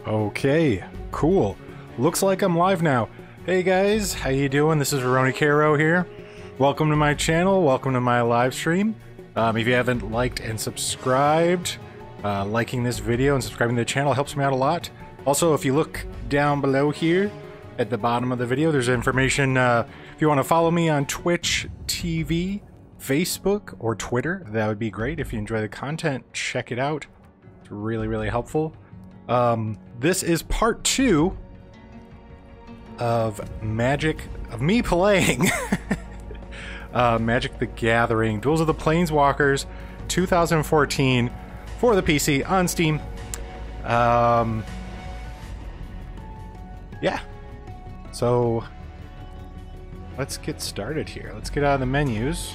Okay, cool. Looks like I'm live now. Hey guys, how you doing? This is RurouniKeroro here. Welcome to my channel, welcome to my live stream. If you haven't liked and subscribed, liking this video and subscribing to the channel helps me out a lot. Also, if you look down below here at the bottom of the video, there's information if you want to follow me on Twitch TV, Facebook, or Twitter. That would be great. If you enjoy the content, check it out. It's really helpful. This is part 2 of me playing Magic the Gathering Duels of the Planeswalkers 2014 for the PC on Steam. Yeah. So let's get started here. Let's get out of the menus.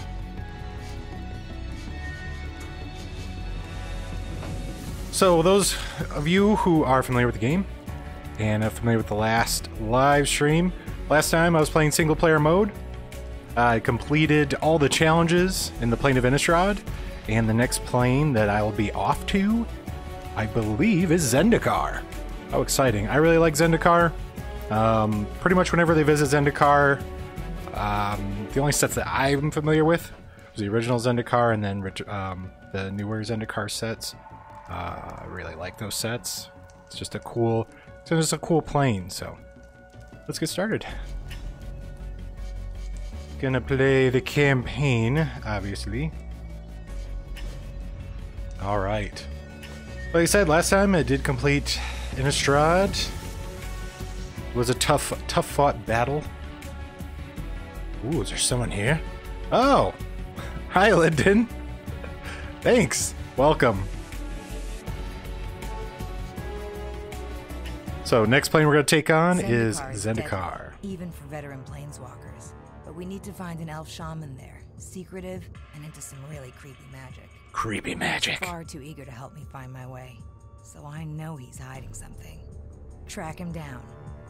So those of you who are familiar with the game and are familiar with the last live stream, last time I was playing single player mode. I completed all the challenges in the plane of Innistrad, and the next plane that I'll be off to, I believe, is Zendikar. How exciting. I really like Zendikar. Pretty much whenever they visit Zendikar, the only sets that I'm familiar with was the original Zendikar and then the newer Zendikar sets. I really like those sets. It's just a cool plane, so let's get started. Gonna play the campaign, obviously. Alright. Like I said, last time I did complete Innistrad. It was a tough fought battle. Ooh, is there someone here? Oh! Hi, Lyndon! Thanks! Welcome. So, next plane we're going to take on is Zendikar. Even for veteran planeswalkers. But we need to find an elf shaman there. Secretive and into some really creepy magic. Creepy magic. Far too eager to help me find my way. So I know he's hiding something. Track him down.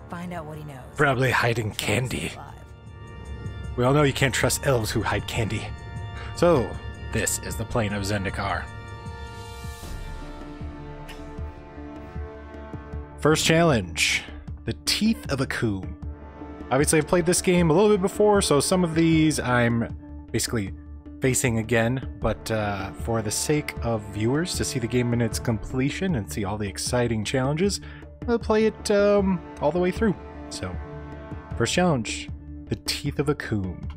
Find out what he knows. Probably hiding candy. We all know you can't trust elves who hide candy. So, this is the plane of Zendikar. First challenge, the Teeth of a Coom. Obviously, I've played this game a little bit before, so some of these I'm basically facing again, but for the sake of viewers to see the game in its completion and see all the exciting challenges, I'll play it all the way through. So, first challenge, the Teeth of a Coom.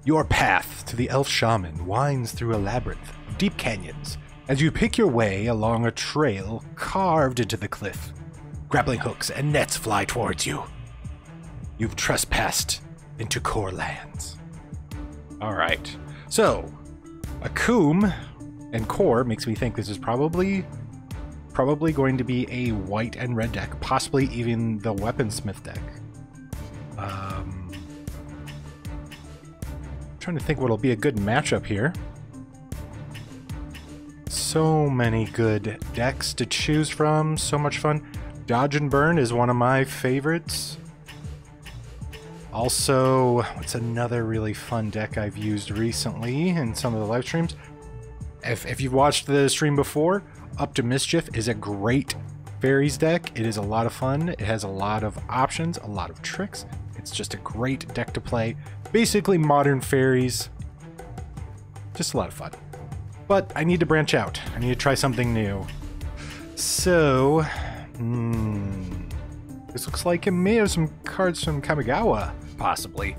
Your path to the Elf Shaman winds through a labyrinth of deep canyons as you pick your way along a trail carved into the cliff. Grappling hooks and nets fly towards you. You've trespassed into core lands. Alright, so a Coom and core makes me think this is probably going to be a white and red deck, possibly even the Weaponsmith deck. Trying to think what'll be a good matchup here. So many good decks to choose from, so much fun. Dodge and Burn is one of my favorites. Also, what's another really fun deck I've used recently in some of the live streams? If you've watched the stream before, Up to Mischief is a great fairies deck. It is a lot of fun. It has a lot of options, a lot of tricks. It's just a great deck to play. Basically modern fairies. Just a lot of fun. But I need to branch out. I need to try something new. So, this looks like it may have some cards from Kamigawa, possibly.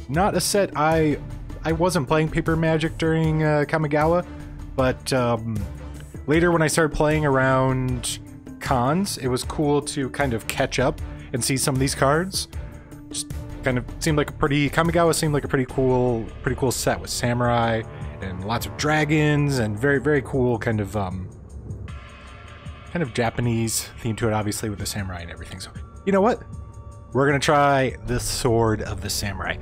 Not a set I wasn't playing Paper Magic during Kamigawa, but later when I started playing around cons, it was cool to kind of catch up and see some of these cards. Just kind of seemed like Kamigawa seemed like a pretty cool set with Samurai and lots of dragons and very cool kind of Japanese theme to it, obviously with the samurai and everything. So you know what? We're gonna try the Sword of the Samurai.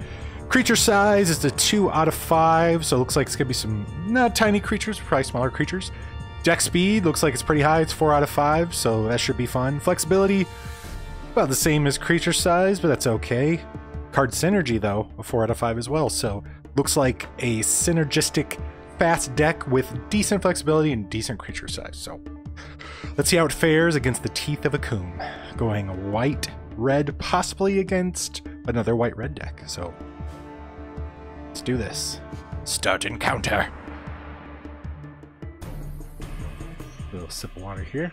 Creature size is a 2 out of 5, so it looks like it's gonna be some not tiny creatures, probably smaller creatures. Deck speed looks like it's pretty high. It's 4 out of 5, so that should be fun. Flexibility, about the same as creature size, but that's okay. Card synergy though, a 4 out of 5 as well. So looks like a synergistic fast deck with decent flexibility and decent creature size. So let's see how it fares against the Teeth of Akum. Going white, red, possibly against another white-red deck. So let's do this. Start encounter. A little sip of water here.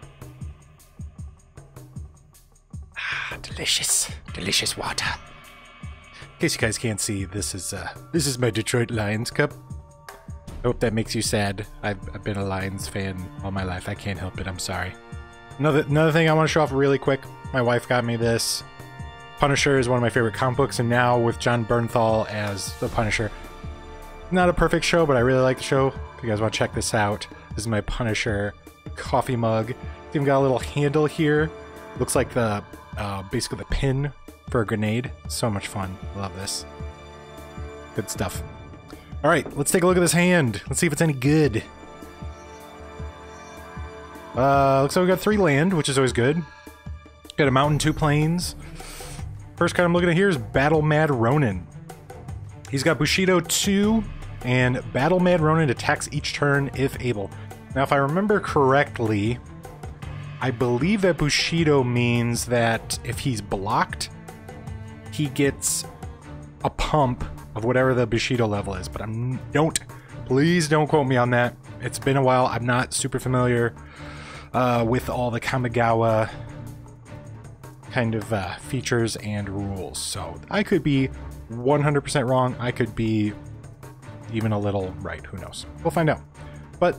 Ah, delicious. Delicious water. In case you guys can't see, this is my Detroit Lions cup. I hope that makes you sad. I've been a Lions fan all my life. I can't help it. I'm sorry. Another thing I want to show off really quick. My wife got me this. Punisher is one of my favorite comic books, and now with John Bernthal as the Punisher. Not a perfect show, but I really like the show. If you guys want to check this out, this is my Punisher coffee mug. It's even got a little handle here. Looks like the basically the pin for a grenade. So much fun. Love this. Good stuff. All right, let's take a look at this hand. Let's see if it's any good. Looks like we got 3 land, which is always good. Got a mountain, 2 plains. First card I'm looking at here is Battle Mad Ronin. He's got Bushido 2, and Battle Mad Ronin attacks each turn if able. Now, if I remember correctly, I believe that Bushido means that if he's blocked, he gets a pump of whatever the Bushido level is, but please don't quote me on that. It's been a while. I'm not super familiar with all the Kamigawa kind of features and rules, so I could be 100% wrong. I could be even a little right. Who knows? We'll find out. But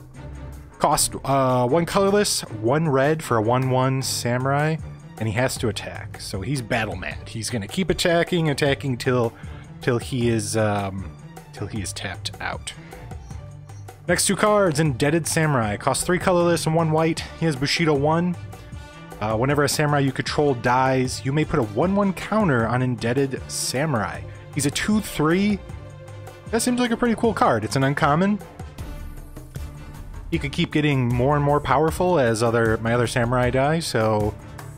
cost 1 colorless, 1 red for a 1/1 samurai, and he has to attack. So he's battle mad. He's gonna keep attacking till he is tapped out. Next 2 cards, Indebted Samurai. Costs 3 colorless and 1 white. He has Bushido 1. Whenever a samurai you control dies, you may put a 1/1 counter on Indebted Samurai. He's a 2/3. That seems like a pretty cool card. It's an uncommon. He could keep getting more and more powerful as my other samurai die, so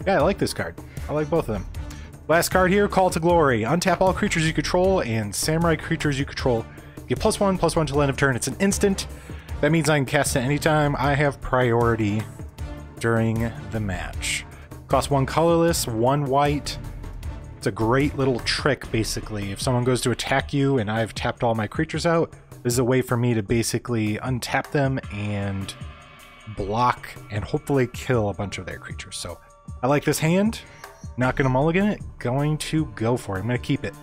yeah, I like this card. I like both of them. Last card here, Call to Glory. Untap all creatures you control and samurai creatures you control. Get +1/+1 till end of turn. It's an instant. That means I can cast it anytime. I have priority during the match. Costs 1 colorless, 1 white. It's a great little trick, basically. If someone goes to attack you and I've tapped all my creatures out, this is a way for me to basically untap them and block and hopefully kill a bunch of their creatures. So I like this hand. Not gonna mulligan it. Going to go for it. I'm gonna keep it.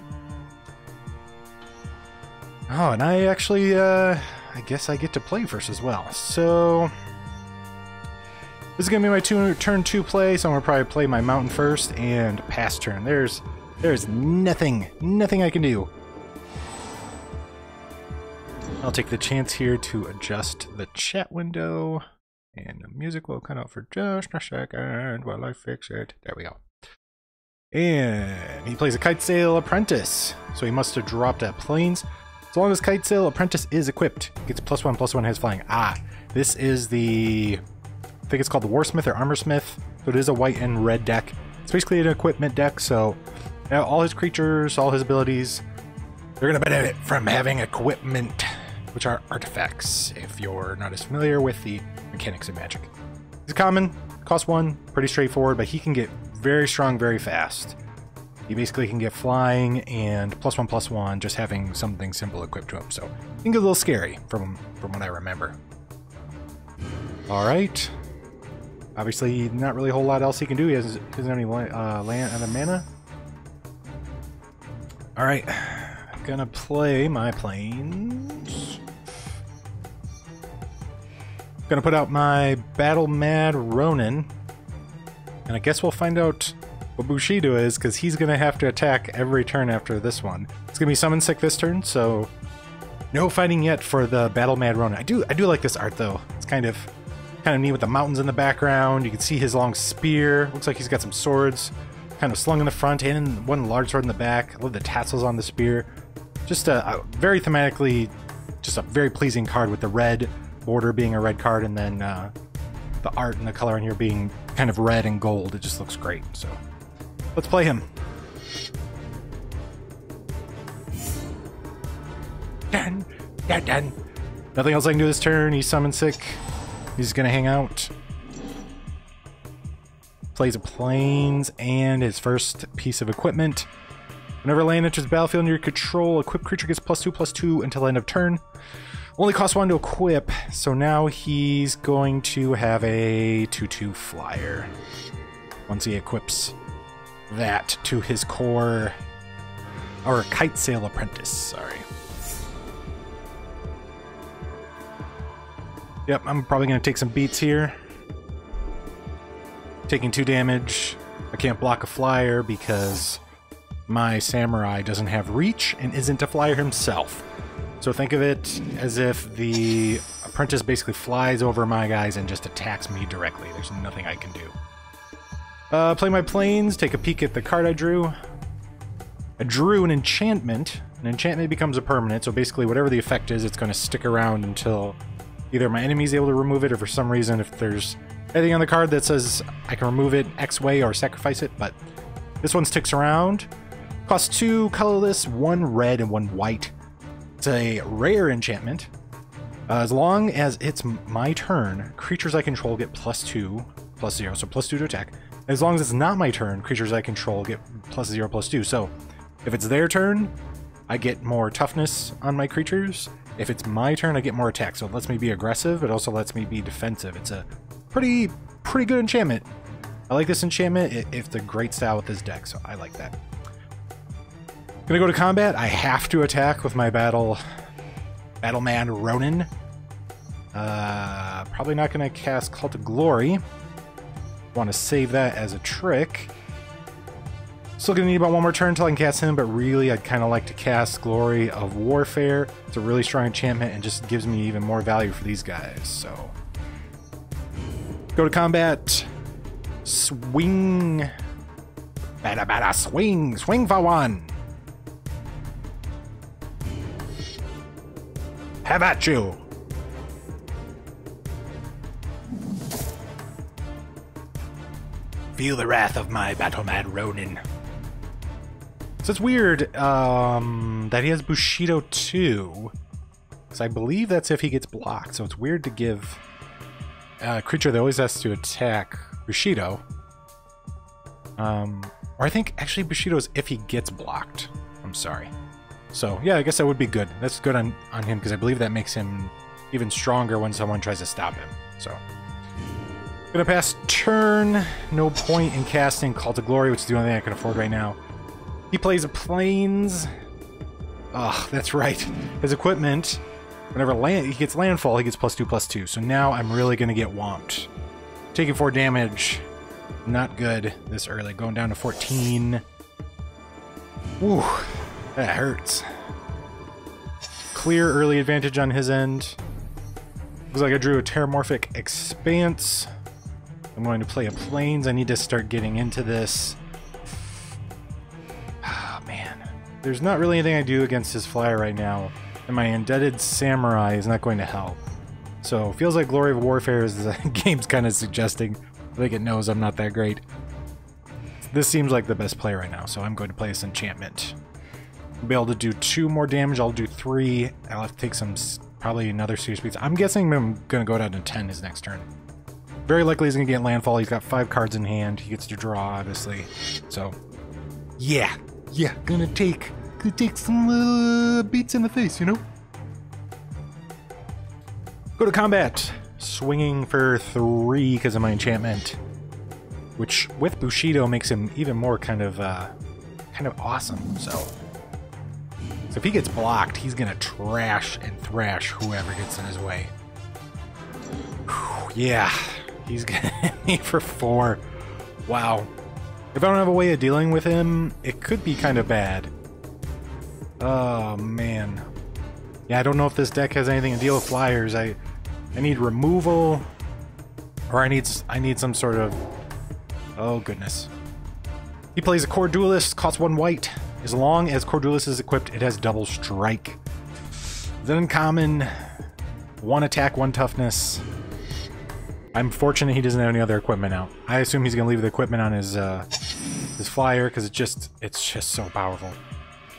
Oh, and I actually, I guess I get to play first as well. So this is gonna be my turn 2 play, so I'm gonna probably play my mountain first and pass turn. There's nothing I can do. I'll take the chance here to adjust the chat window, and the music will cut out for just a second while I fix it. There we go. And he plays a Kitesail Apprentice, so he must have dropped at Plains. As long as Kitesail Apprentice is equipped, gets +1/+1, has flying. This is I think it's called the Warsmith or Armorsmith, so it is a white and red deck. It's basically an equipment deck, so now all his creatures, all his abilities, they're going to benefit from having equipment, which are artifacts, if you're not as familiar with the mechanics of Magic. He's common, costs 1, pretty straightforward, but he can get very strong very fast. He basically can get flying and +1/+1 just having something simple equipped to him, so it can get a little scary from what I remember. Alright. Obviously, not really a whole lot else he can do. He doesn't have any land and mana. Alright. Gonna play my plains. Gonna put out my Battle Mad Ronin. And I guess we'll find out what Bushido is, because he's gonna have to attack every turn after this one. It's gonna be Summon Sick this turn, so no fighting yet for the Battle Mad Ronin. I do like this art though. It's kind of neat with the mountains in the background. You can see his long spear. Looks like he's got some swords kind of slung in the front and one large sword in the back. I love the tassels on the spear. Just a very thematically, just a very pleasing card with the red border being a red card, and then the art and the color in here being kind of red and gold. It just looks great. So let's play him. Dun, dun, dun. Nothing else I can do this turn. He's summon sick. He's gonna hang out. Plays a planes and his first piece of equipment. Whenever land enters the battlefield under your control, equipped creature gets +2/+2 until end of turn. Only costs 1 to equip, so now he's going to have a 2/2 flyer. Once he equips that to his core, or Kite Sail Apprentice, sorry. Yep, I'm probably going to take some beats here. Taking 2 damage. I can't block a flyer because my samurai doesn't have reach and isn't a flyer himself. So think of it as if the apprentice basically flies over my guys and just attacks me directly. There's nothing I can do. Play my planes, take a peek at the card I drew. I drew an enchantment. An enchantment becomes a permanent, so basically whatever the effect is, it's going to stick around until either my enemy's able to remove it, or for some reason if there's anything on the card that says I can remove it X way or sacrifice it, but this one sticks around. Costs 2 colorless, 1 red, and 1 white. It's a rare enchantment. As long as it's my turn, creatures I control get +2/+0, so +2 to attack. As long as it's not my turn, creatures I control get +0/+2. So if it's their turn, I get more toughness on my creatures. If it's my turn, I get more attack. So it lets me be aggressive, it also lets me be defensive. It's a pretty good enchantment. I like this enchantment. It's the great style with this deck, so I like that. Gonna go to combat. I have to attack with my Battleman Ronin. Probably not gonna cast Cult of Glory. Want to save that as a trick. Still gonna need about 1 more turn until I can cast him, but really I'd kind of like to cast Glory of Warfare. It's a really strong enchantment and just gives me even more value for these guys, so. Go to combat. Swing. Bada swing. Swing for 1. Have at you. Feel the wrath of my Battleman Ronin. So it's weird that he has Bushido too, because I believe that's if he gets blocked. So it's weird to give a creature that always has to attack Bushido. Or I think actually Bushido is if he gets blocked. I'm sorry. So yeah, I guess that would be good. That's good on him because I believe that makes him even stronger when someone tries to stop him. So gonna pass turn. No point in casting Cult of Glory, which is the only thing I can afford right now. He plays a planes. Oh, that's right. His equipment, whenever he gets landfall, he gets +2/+2. So now I'm really gonna get whomped. Taking 4 damage. Not good this early. Going down to 14. Woo. That hurts. Clear early advantage on his end. Looks like I drew a Terramorphic Expanse. I'm going to play a Plains. I need to start getting into this. Oh, man. There's not really anything I do against his flyer right now. And my Indebted Samurai is not going to help. So, feels like Glory of Warfare is the game's kind of suggesting. I think it knows I'm not that great. This seems like the best play right now, so I'm going to play this enchantment. I'll be able to do 2 more damage. I'll do 3. I'll have to take some, probably another serious beats. I'm guessing I'm going to go down to 10 his next turn. Very likely he's going to get landfall. He's got 5 cards in hand. He gets to draw, obviously. So, yeah, gonna take some beats in the face, you know? Go to combat. Swinging for 3 because of my enchantment, which with Bushido makes him even more kind of awesome. So if he gets blocked, he's gonna trash and thrash whoever gets in his way. Whew, yeah, he's gonna hit me for 4. Wow. If I don't have a way of dealing with him, it could be kind of bad. Oh man. Yeah, I don't know if this deck has anything to deal with flyers. I need removal, or I need some sort of... Oh, goodness. He plays a Core Duelist, costs 1 white. As long as Core Duelist is equipped, it has double strike. It's an uncommon. 1 attack, 1 toughness. I'm fortunate he doesn't have any other equipment out. I assume he's going to leave the equipment on his flyer, because it's just so powerful.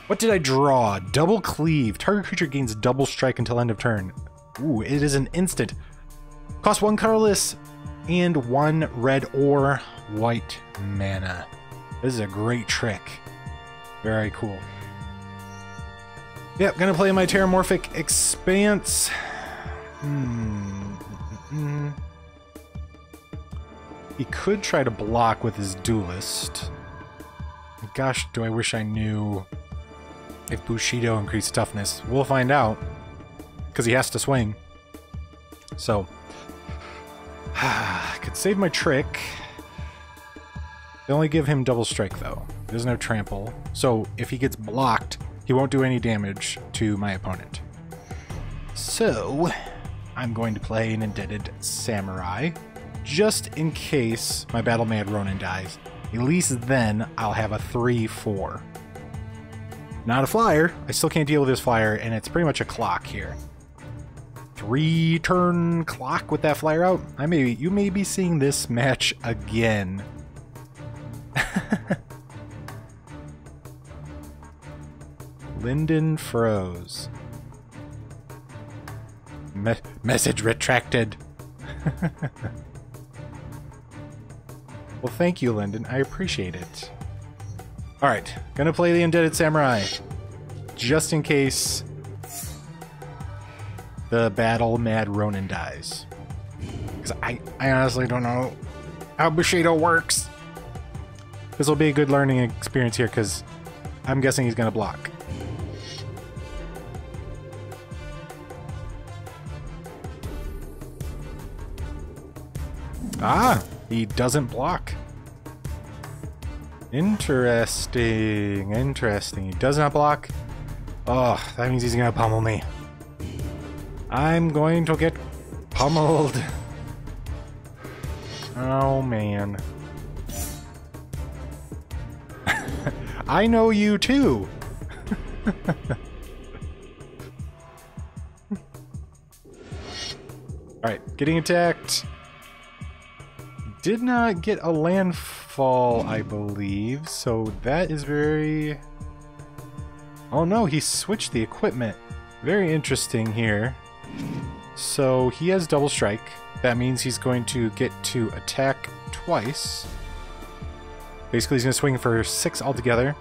What did I draw? Double Cleave. Target creature gains double strike until end of turn. Ooh, it is an instant. Cost 1 colorless and 1 red or white mana. This is a great trick. Very cool. Yep, gonna play my Terramorphic Expanse. He could try to block with his Duelist. Gosh, do I wish I knew if Bushido increased toughness. We'll find out, because he has to swing. So, I could save my trick. They only give him double strike, though. There's no trample. So, if he gets blocked, he won't do any damage to my opponent. So, I'm going to play an Indebted Samurai, just in case my Battle Mad Ronin dies. At least then, I'll have a 3/4. Not a flyer. I still can't deal with this flyer, and it's pretty much a clock here. 3-turn clock with that flyer out? You may be seeing this match again. Lyndon froze. Message retracted. Well, thank you, Lyndon. I appreciate it. Alright, gonna play the Indebted Samurai. Just in case the Battle Mad Ronin dies. Because I honestly don't know how Bushido works. This will be a good learning experience here, because I'm guessing he's gonna block. Ah! He doesn't block. Interesting. Interesting. He does not block. Oh, that means he's gonna pummel me. I'm going to get pummeled. Oh, man. I know you too. Alright, getting attacked. Did not get a landfall, I believe, so that is very... Oh no, he switched the equipment. Very interesting here. So he has double strike. That means he's going to get to attack twice. Basically, he's going to swing for 6 altogether.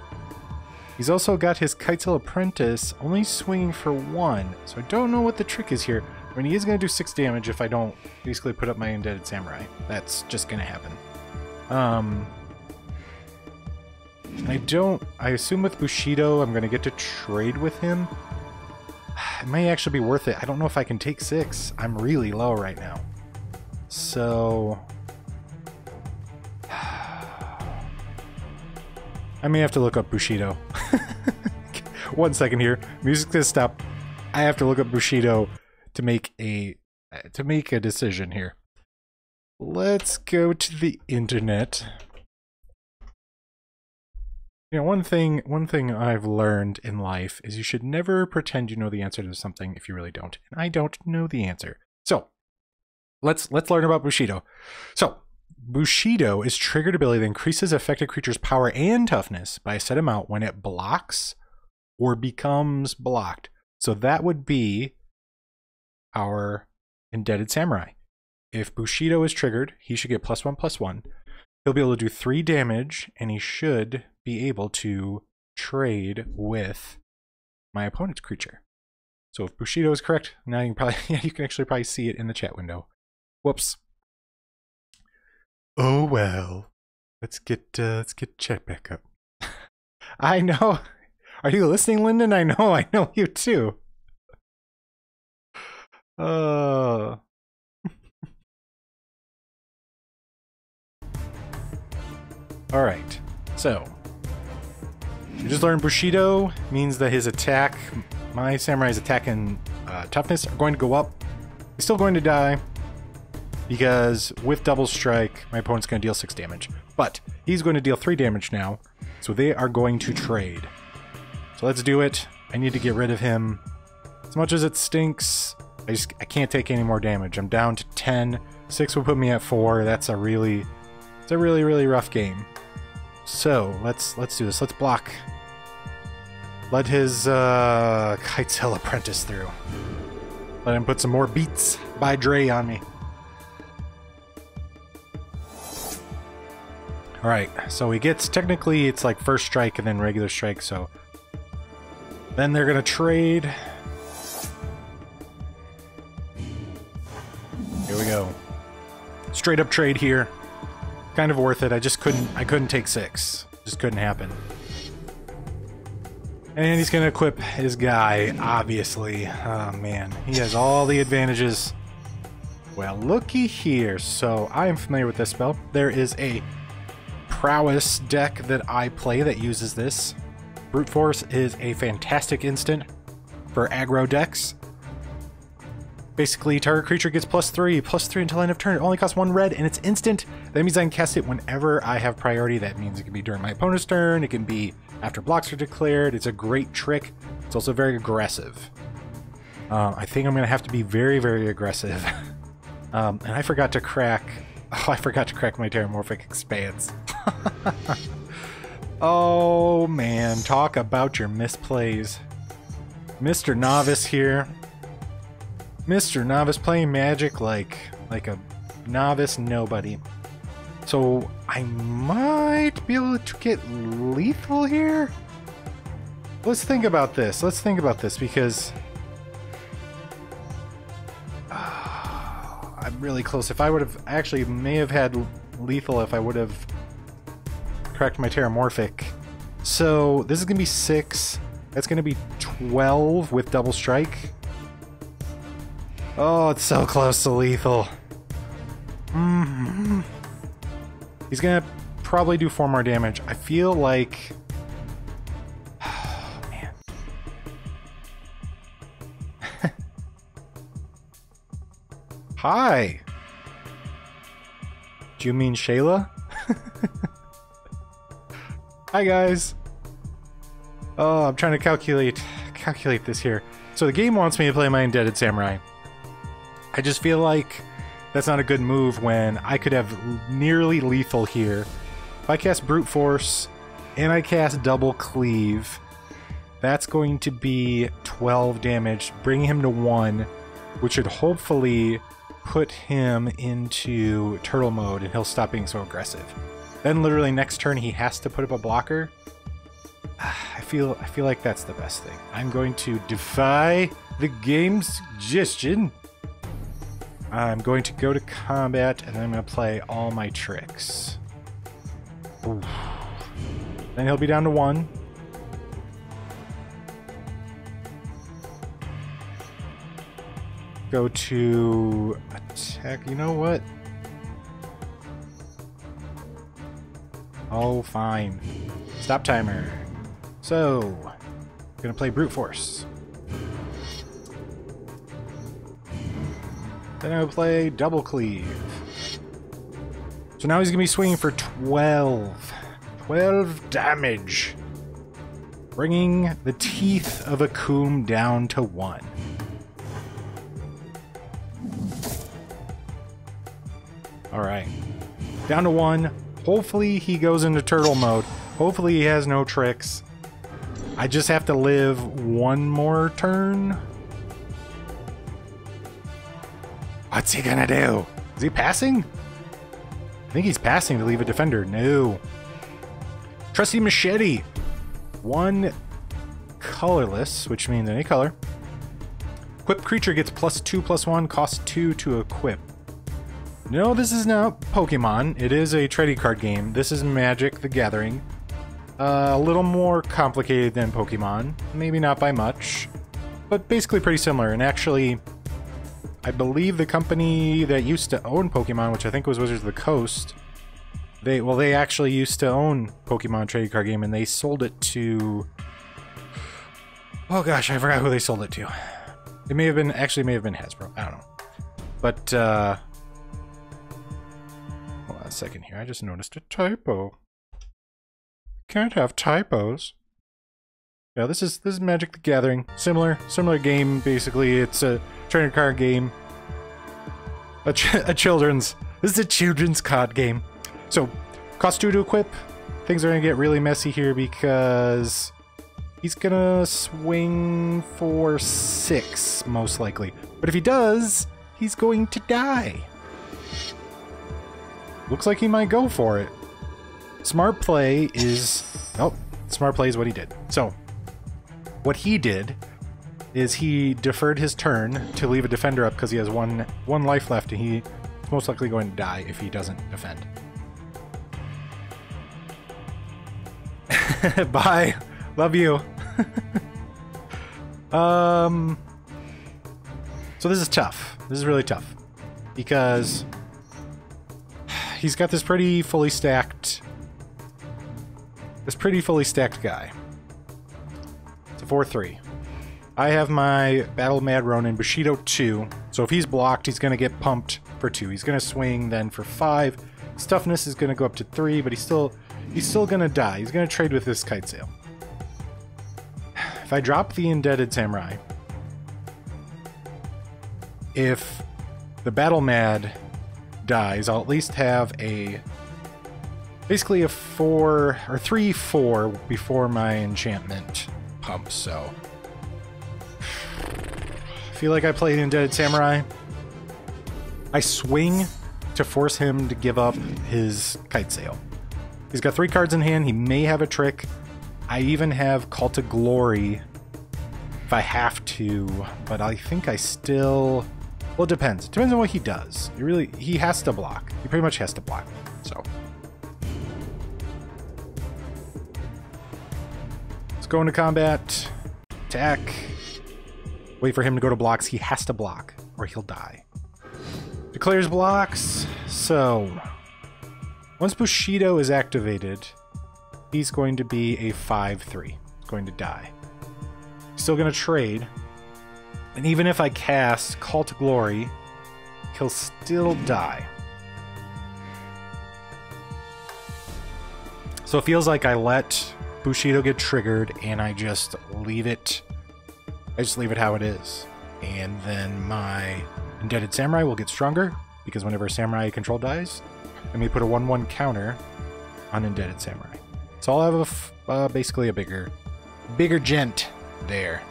He's also got his Kitesail Apprentice only swinging for 1. So I don't know what the trick is here. I mean, he is going to do 6 damage if I don't basically put up my Indebted Samurai. That's just going to happen. I assume with Bushido, I'm going to get to trade with him. It may actually be worth it. I don't know if I can take 6. I'm really low right now. So... I may have to look up Bushido. 1 second here. Music's gonna stop. I have to look up Bushido to make a decision here. Let's go to the internet. You know, one thing I've learned in life is you should never pretend you know the answer to something if you really don't. And I don't know the answer. So, let's learn about Bushido. So, Bushido is triggered ability that increases affected creature's power and toughness by a set amount when it blocks or becomes blocked. So that would be our Indebted Samurai. If Bushido is triggered, he should get +1/+1. He'll be able to do 3 damage, and he should be able to trade with my opponent's creature. So if Bushido is correct, now you can probably you can actually probably see it in the chat window. Whoops. Oh well. Let's get chat back up. I know. Are you listening, Lyndon? I know you too. Alright, so we just learned Bushido means that his attack, my Samurai's attack and toughness are going to go up. He's still going to die because with double strike, my opponent's going to deal 6 damage. But he's going to deal 3 damage now, so they are going to trade. So let's do it. I need to get rid of him. As much as it stinks, I can't take any more damage. I'm down to 10. 6 will put me at 4. It's a really rough game. So let's do this. Let's block. Let his Kitesail Apprentice through. Let him put some more Beats by Dre on me. Alright, so he gets, technically it's like first strike and then regular strike, so then they're gonna trade. Here we go. Straight up trade here. Kind of worth it. I couldn't take 6. Just couldn't happen. And he's gonna equip his guy, obviously. Oh man, he has all the advantages. Well, looky here. So I am familiar with this spell. There is a Prowess deck that I play that uses this. Brute Force is a fantastic instant for aggro decks. Basically, target creature gets +3 until end of turn. It only costs 1 red, and it's instant. That means I can cast it whenever I have priority. That means it can be during my opponent's turn. It can be after blocks are declared. It's a great trick. It's also very aggressive. I think I'm going to have to be very, very aggressive. And I forgot to crack... Oh, I forgot to crack my Terramorphic Expanse. Oh, man. Talk about your misplays. Mr. Novice here. Mr. Novice playing Magic like a novice nobody. So I might be able to get lethal here? Let's think about this. Let's think about this because... I'm really close. If I would have... Actually, may have had lethal if I would have cracked my Terramorphic. So this is going to be 6. That's going to be 12 with double strike. Oh, it's so close to lethal. He's gonna probably do 4 more damage. I feel like... Oh, man. Hi! Do you mean Shayla? Hi, guys! Oh, I'm trying to calculate this here. So the game wants me to play my Indebted Samurai. I just feel like that's not a good move when I could have nearly lethal here. If I cast Brute Force and I cast Double Cleave, that's going to be 12 damage, bringing him to 1, which should hopefully put him into turtle mode and he'll stop being so aggressive. Then literally next turn he has to put up a blocker. I feel like that's the best thing. I'm going to defy the game's suggestion. I'm going to go to combat, and then I'm going to play all my tricks. Oof. Then he'll be down to 1. Go to attack. You know what? Oh, fine. Stop timer. So, I'm going to play Brute Force. Then I'll play Double Cleave. So now he's going to be swinging for 12. 12 damage. Bringing the Teeth of Akum down to 1. Alright. Down to 1. Hopefully he goes into turtle mode. Hopefully he has no tricks. I just have to live 1 more turn. What's he gonna do? Is he passing? I think he's passing to leave a defender. No. Trusty Machete. 1 colorless, which means any color. Equipped creature gets +2/+1, costs 2 to equip. No, this is not Pokemon. It is a trading card game. This is Magic the Gathering. A little more complicated than Pokemon. Maybe not by much, but basically pretty similar. And actually, I believe the company that used to own Pokemon, which I think was Wizards of the Coast, they actually used to own Pokemon trading card game, and they sold it to... Oh gosh, I forgot who they sold it to. It may have been Hasbro. I don't know. But, hold on a second here. I just noticed a typo. Can't have typos. Yeah, this is Magic the Gathering. Similar game, basically. It's a trading card game. A children's... This is a children's card game. So, cost 2 to equip. Things are going to get really messy here because he's gonna swing for 6, most likely. But if he does, he's going to die. Looks like he might go for it. Smart play is... Oh, smart play is what he did. So, what he did is he deferred his turn to leave a defender up because he has one life left, and he's most likely going to die if he doesn't defend. Bye. Love you. So this is tough. This is really tough because he's got this pretty fully stacked guy. It's a 4/3. I have my Battle Mad Ronin Bushido 2, so if he's blocked, he's going to get pumped for 2. He's going to swing then for 5. His toughness is going to go up to 3, but he's still going to die. He's going to trade with this Kite Sail. If I drop the Indebted Samurai, if the Battle Mad dies, I'll at least have basically a 4 or 3/4 before my enchantment pumps, so I feel like I played Indebted Samurai. I swing to force him to give up his Kite Sail. He's got 3 cards in hand. He may have a trick. I even have Call to Glory if I have to, but I think I still... Well, it depends. It depends on what he does. He has to block. He pretty much has to block. So let's go into combat. Attack. Wait for him to go to blocks. He has to block or he'll die. Declares blocks. So once Bushido is activated, he's going to be a 5/3. He's going to die. Still going to trade. And even if I cast Call to Glory, he'll still die. So it feels like I let Bushido get triggered and I just leave it. I just leave it how it is. And then my Indebted Samurai will get stronger because whenever a Samurai control dies, let me put a 1/1 counter on Indebted Samurai. So I'll have basically a bigger gent there.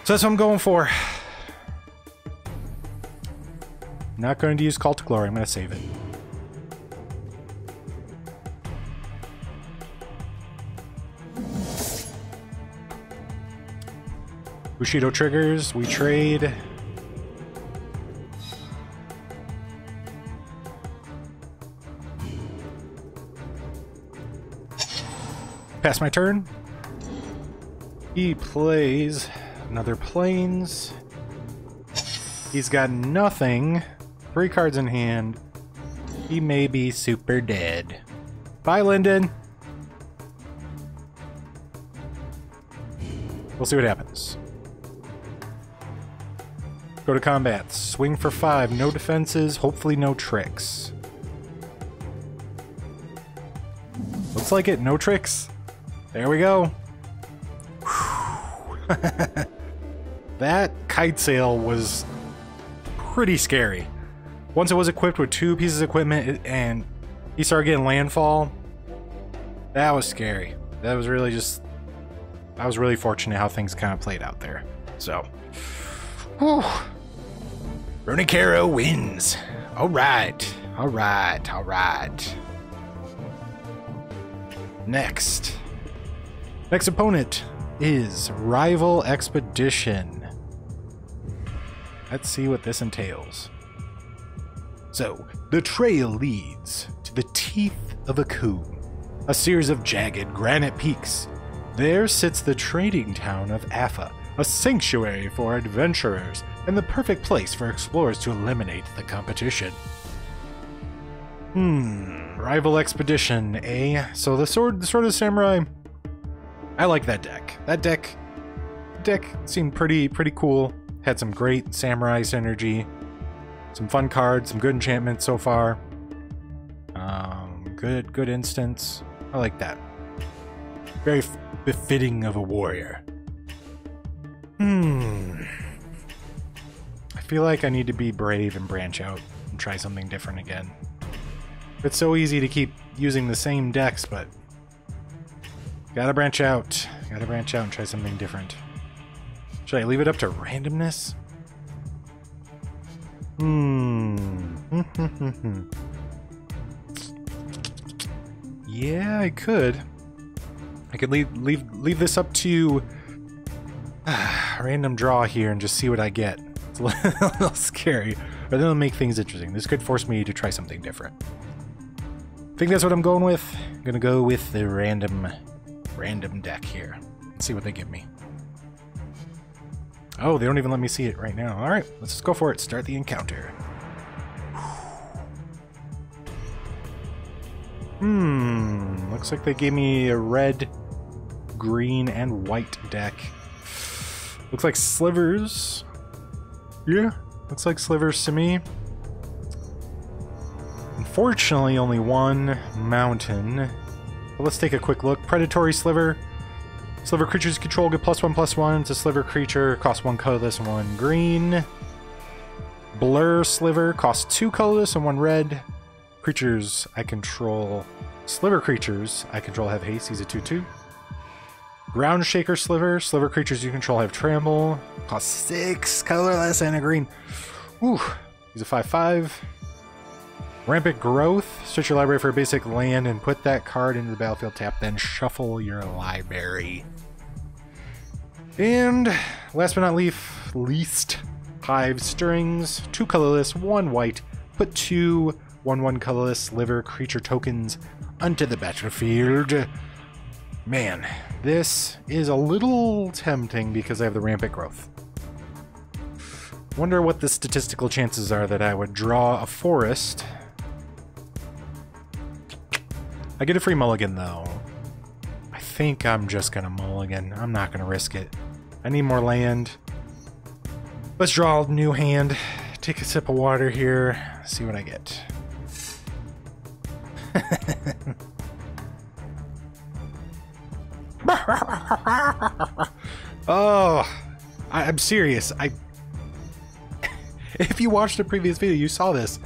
So that's what I'm going for. Not going to use Call to Glory. I'm going to save it. Bushido triggers. We trade. Pass my turn. He plays another Plains. He's got nothing. 3 cards in hand. He may be super dead. Bye, Lyndon. We'll see what happens. Go to combat. Swing for 5. No defenses. Hopefully no tricks. Looks like it. No tricks. There we go. That Kite Sail was pretty scary. Once it was equipped with 2 pieces of equipment and he started getting landfall, that was scary. That was really just... I was really fortunate how things kind of played out there. So... Whew. RurouniKeroro wins. Alright. Alright. Alright. Next opponent is Rival Expedition. Let's see what this entails. So, the trail leads to the teeth of a coon, a series of jagged granite peaks. There sits the trading town of Affa, a sanctuary for adventurers and the perfect place for explorers to eliminate the competition. Rival Expedition, eh? So the sword of Samurai, I like that deck. That deck seemed pretty cool. Had some great Samurai synergy, some fun cards, some good enchantments so far. Good instants. I like that. Very befitting of a warrior. I feel like I need to be brave and branch out and try something different again. It's so easy to keep using the same decks, but Gotta branch out. Gotta branch out and try something different. Should I leave it up to randomness? Yeah, I could. I could leave this up to random draw here and just see what I get. It's a little scary, but then it'll make things interesting. This could force me to try something different. I think that's what I'm going with. I'm gonna go with the random deck here. Let's see what they give me. Oh, they don't even let me see it right now. All right, let's just go for it. Start the encounter. Looks like they gave me a red, green, and white deck. Looks like slivers. Yeah, looks like slivers to me. Unfortunately, only one mountain. But let's take a quick look. Predatory sliver. Sliver creatures you control get +1/+1. It's a sliver creature, costs 1 colorless and 1 green. Blur sliver costs 2 colorless and 1 red. Creatures I control. Sliver creatures I control have haste. He's a 2/2. Ground Shaker Sliver. Sliver creatures you control have trample. Costs 6 colorless and a green. Ooh. He's a 5/5. Rampant Growth. Search your library for a basic land and put that card into the battlefield tap, then shuffle your library. And last but not least, Hive Stirrings. 2 colorless, 1 white. Put 2 1/1 colorless sliver creature tokens onto the battlefield. Man, this is a little tempting because I have the Rampant Growth. Wonder what the statistical chances are that I would draw a forest. I get a free mulligan though. I think I'm just gonna mulligan. I'm not gonna risk it. I need more land. Let's draw a new hand. Take a sip of water here. See what I get. Oh, I'm serious. If you watched the previous video, you saw this.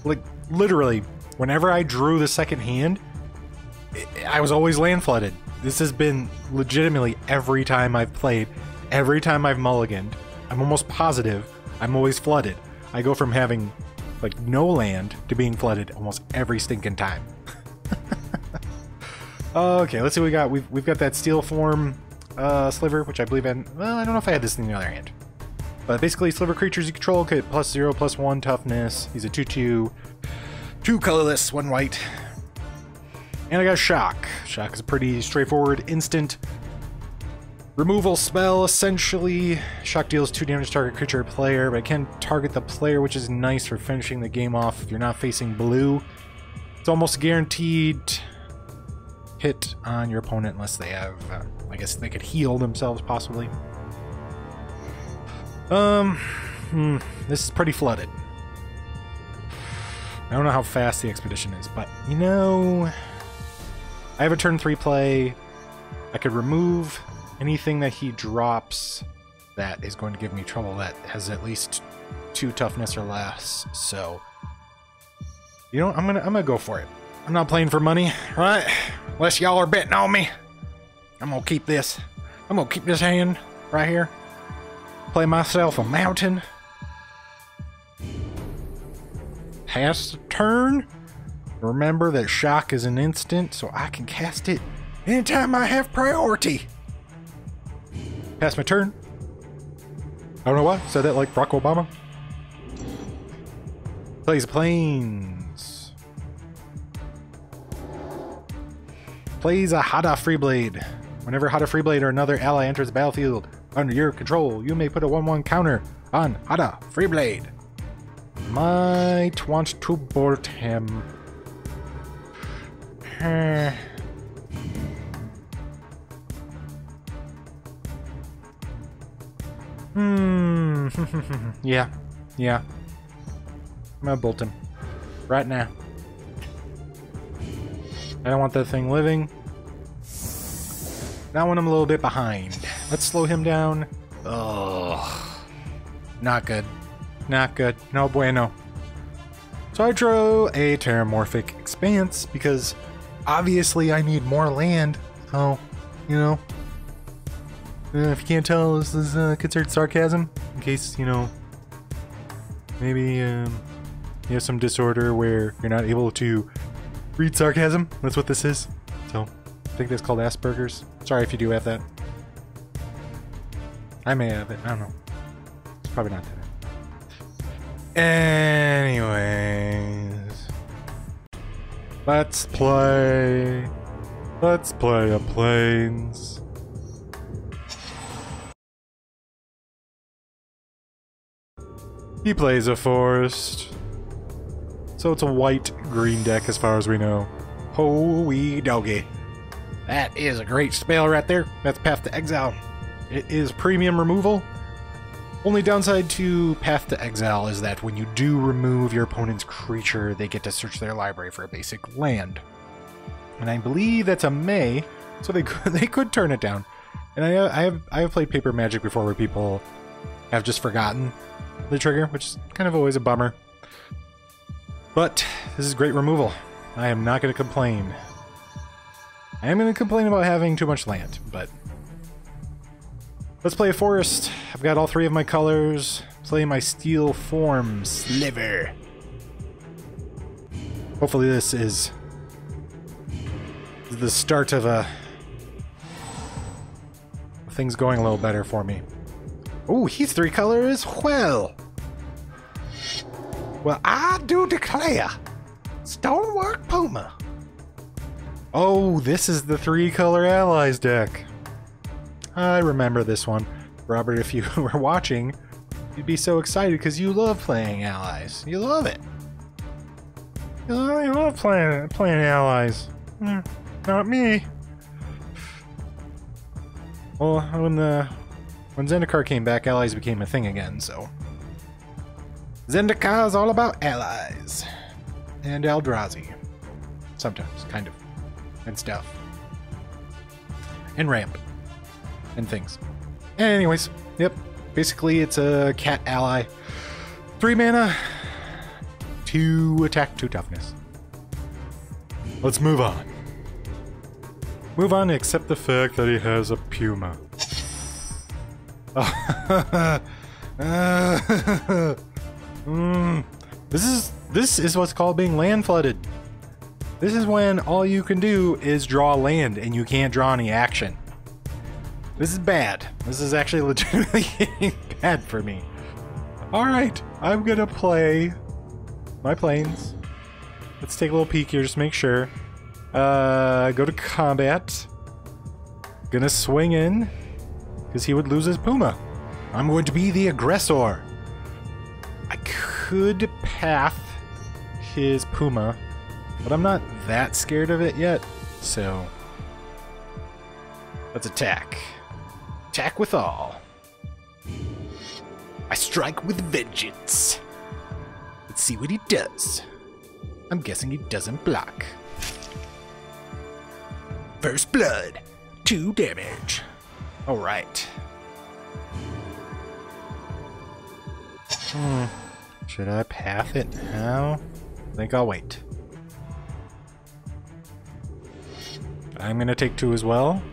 Like, literally, whenever I drew the second hand, I was always land flooded. This has been legitimately every time I've played, every time I've mulliganed. I'm almost positive I'm always flooded. I go from having like no land to being flooded almost every stinking time. Okay, let's see what we got. We've got that steel form sliver, which I believe well, I don't know if I had this in the other hand. But basically, sliver creatures you control get +0/+1 toughness. He's a 2/2. 2 colorless, 1 white. And I got Shock. Shock is a pretty straightforward instant removal spell, essentially. Shock deals 2 damage to target creature or player, but it can target the player, which is nice for finishing the game off if you're not facing blue. It's almost guaranteed hit on your opponent unless they have, I guess they could heal themselves, possibly. This is pretty flooded. I don't know how fast the expedition is, but, you know, I have a turn 3 play. I could remove anything that he drops that is going to give me trouble that has at least 2 toughness or less. So, you know, I'm gonna go for it. I'm not playing for money, right? Unless y'all are betting on me. I'm gonna keep this. I'm gonna keep this hand right here. Play myself a mountain. Pass the turn. Remember that Shock is an instant, so I can cast it anytime I have priority. Pass my turn. I don't know why. Said that like Barack Obama. Plays Plains. Plays a Hada Freeblade. Whenever Hada Freeblade or another ally enters the battlefield under your control, you may put a 1/1 counter on Hada Freeblade. Might want to bolt him. Yeah. I'm gonna bolt him. Right now. I don't want that thing living. Not when I'm a little bit behind. Let's slow him down. Ugh. Not good. Not good. No bueno. So I drew a Terramorphic Expanse because obviously I need more land. So you know. If you can't tell, this is considered sarcasm, in case, you know, maybe you have some disorder where you're not able to read sarcasm. That's what this is. So, I think that's called Asperger's. Sorry if you do have that. I may have it. I don't know. It's probably not that. Anyways. Let's play. Let's play a Plains. He plays a forest. So it's a white-green deck as far as we know. Holy doggy. That is a great spell right there. That's Path to Exile. It is premium removal. Only downside to Path to Exile is that when you do remove your opponent's creature, they get to search their library for a basic land. And I believe that's a May, so they could turn it down. And I have played Paper Magic before where people have just forgotten the trigger, which is kind of always a bummer. But this is great removal. I am not going to complain. I am going to complain about having too much land, but let's play a forest. I've got all three of my colors. Play my Steel Form Sliver. Hopefully this is the start of things going a little better for me. Oh, he's three colors. Well, I do declare, Stonework Puma. Oh, this is the three-color allies deck. I remember this one. Robert, if you were watching, you'd be so excited because you love playing allies. You love it. You love playing allies. Not me. Well, when Zendikar came back, allies became a thing again, so Zendikar is all about allies. And Eldrazi. Sometimes, kind of. And stuff. And ramp. And things. Anyways, yep. Basically, it's a cat ally. 3 mana. 2 attack, 2 toughness. Let's move on. Move on, accept the fact that he has a Puma. This is what's called being land flooded. This is when all you can do is draw land and you can't draw any action. This is bad. This is actually legitimately getting bad for me. Alright, I'm gonna play my Plains. Let's take a little peek here, just make sure. Go to combat. Gonna swing in, because he would lose his Puma. I'm going to be the aggressor. I could path his Puma, but I'm not that scared of it yet, so let's attack. Attack with all. I strike with vengeance. Let's see what he does. I'm guessing he doesn't block. First blood. 2 damage. Alright. Should I path it now? I think I'll wait. I'm gonna take 2 as well.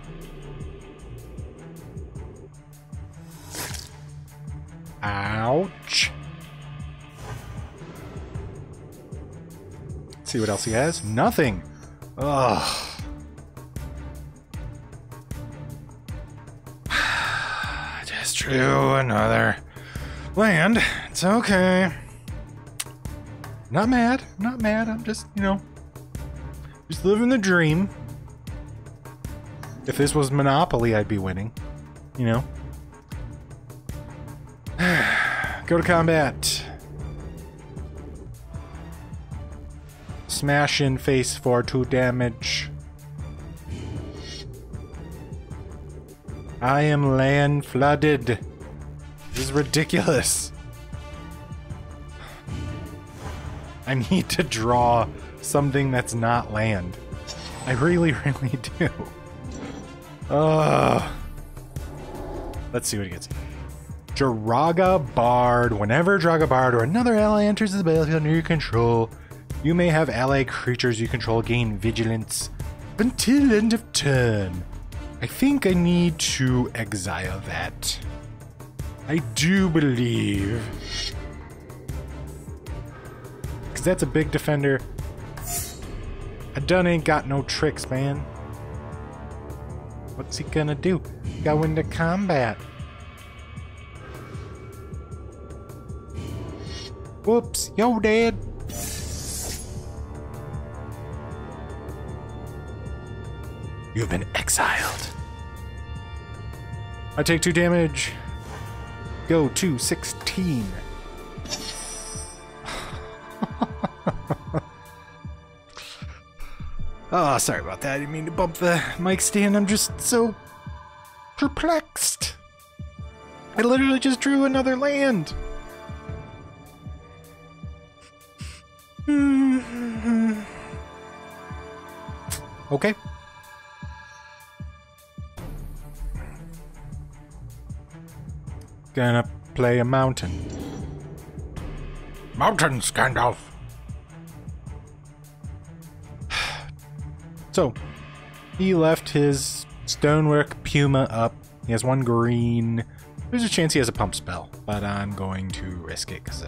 Ouch. Let's see what else he has. Nothing. Ugh. Just drew another land. It's okay. Not mad. Not mad. I'm just, you know, just living the dream. If this was Monopoly, I'd be winning. You know? Go to combat. Smash in face for 2 damage. I am land flooded. This is ridiculous. I need to draw something that's not land. I really, really do. Let's see what he gets. Draga Bard. Whenever Draga Bard or another ally enters the battlefield under your control, you may have ally creatures you control gain vigilance until end of turn. I think I need to exile that. I do believe. Because that's a big defender. I done ain't got no tricks, man. What's he gonna do? Go into combat. Whoops, yo dead. You've been exiled. I take 2 damage. Go to 16. Oh, sorry about that. I didn't mean to bump the mic stand. I'm just so perplexed. I literally just drew another land. Okay. Gonna play a mountain. Mountain Gandalf. So, he left his stonework Puma up. He has 1 green. There's a chance he has a pump spell, but I'm going to risk it because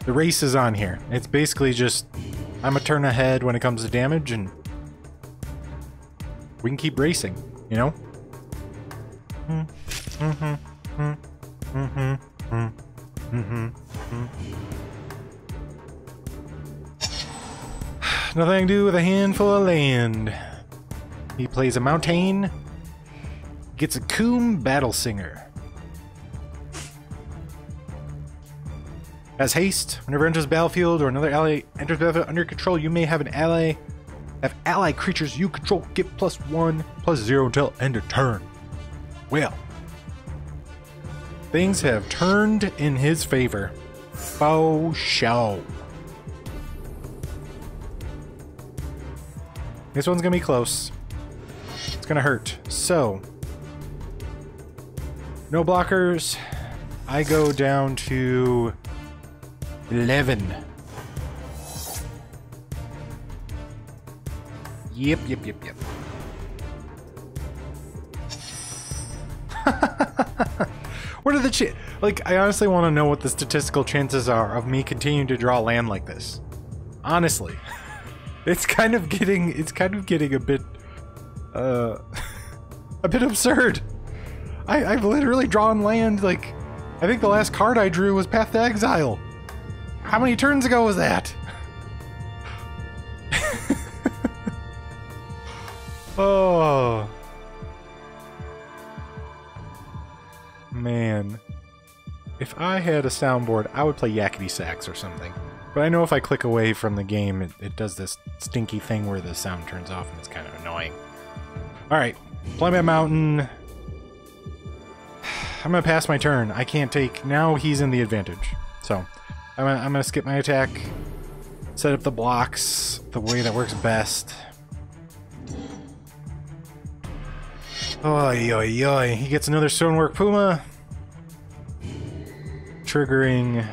the race is on here. It's basically just I'm a turn ahead when it comes to damage, and we can keep racing, you know? Nothing I can do with a handful of land. He plays a mountain, gets a Coom Battle Singer. Has haste. Whenever enters the battlefield or another ally enters the battlefield under control, you may have ally creatures you control get +1/+0 until end of turn. Well, things have turned in his favor. Faux show. This one's gonna be close. It's gonna hurt. So, no blockers. I go down to 11. Yep. What are the like, I honestly want to know what the statistical chances are of me continuing to draw land like this. Honestly. It's kind of getting a bit absurd. I've literally drawn land, like, I think the last card I drew was Path to Exile. How many turns ago was that? Oh. Man. If I had a soundboard, I would play Yakety Sax or something. But I know if I click away from the game, it does this stinky thing where the sound turns off and it's kind of annoying. Alright, play my mountain. I'm gonna pass my turn. I can't take... Now he's in the advantage. So, I'm gonna skip my attack. Set up the blocks the way that works best. Oi, oi, oi. He gets another Stonework Puma. Triggering...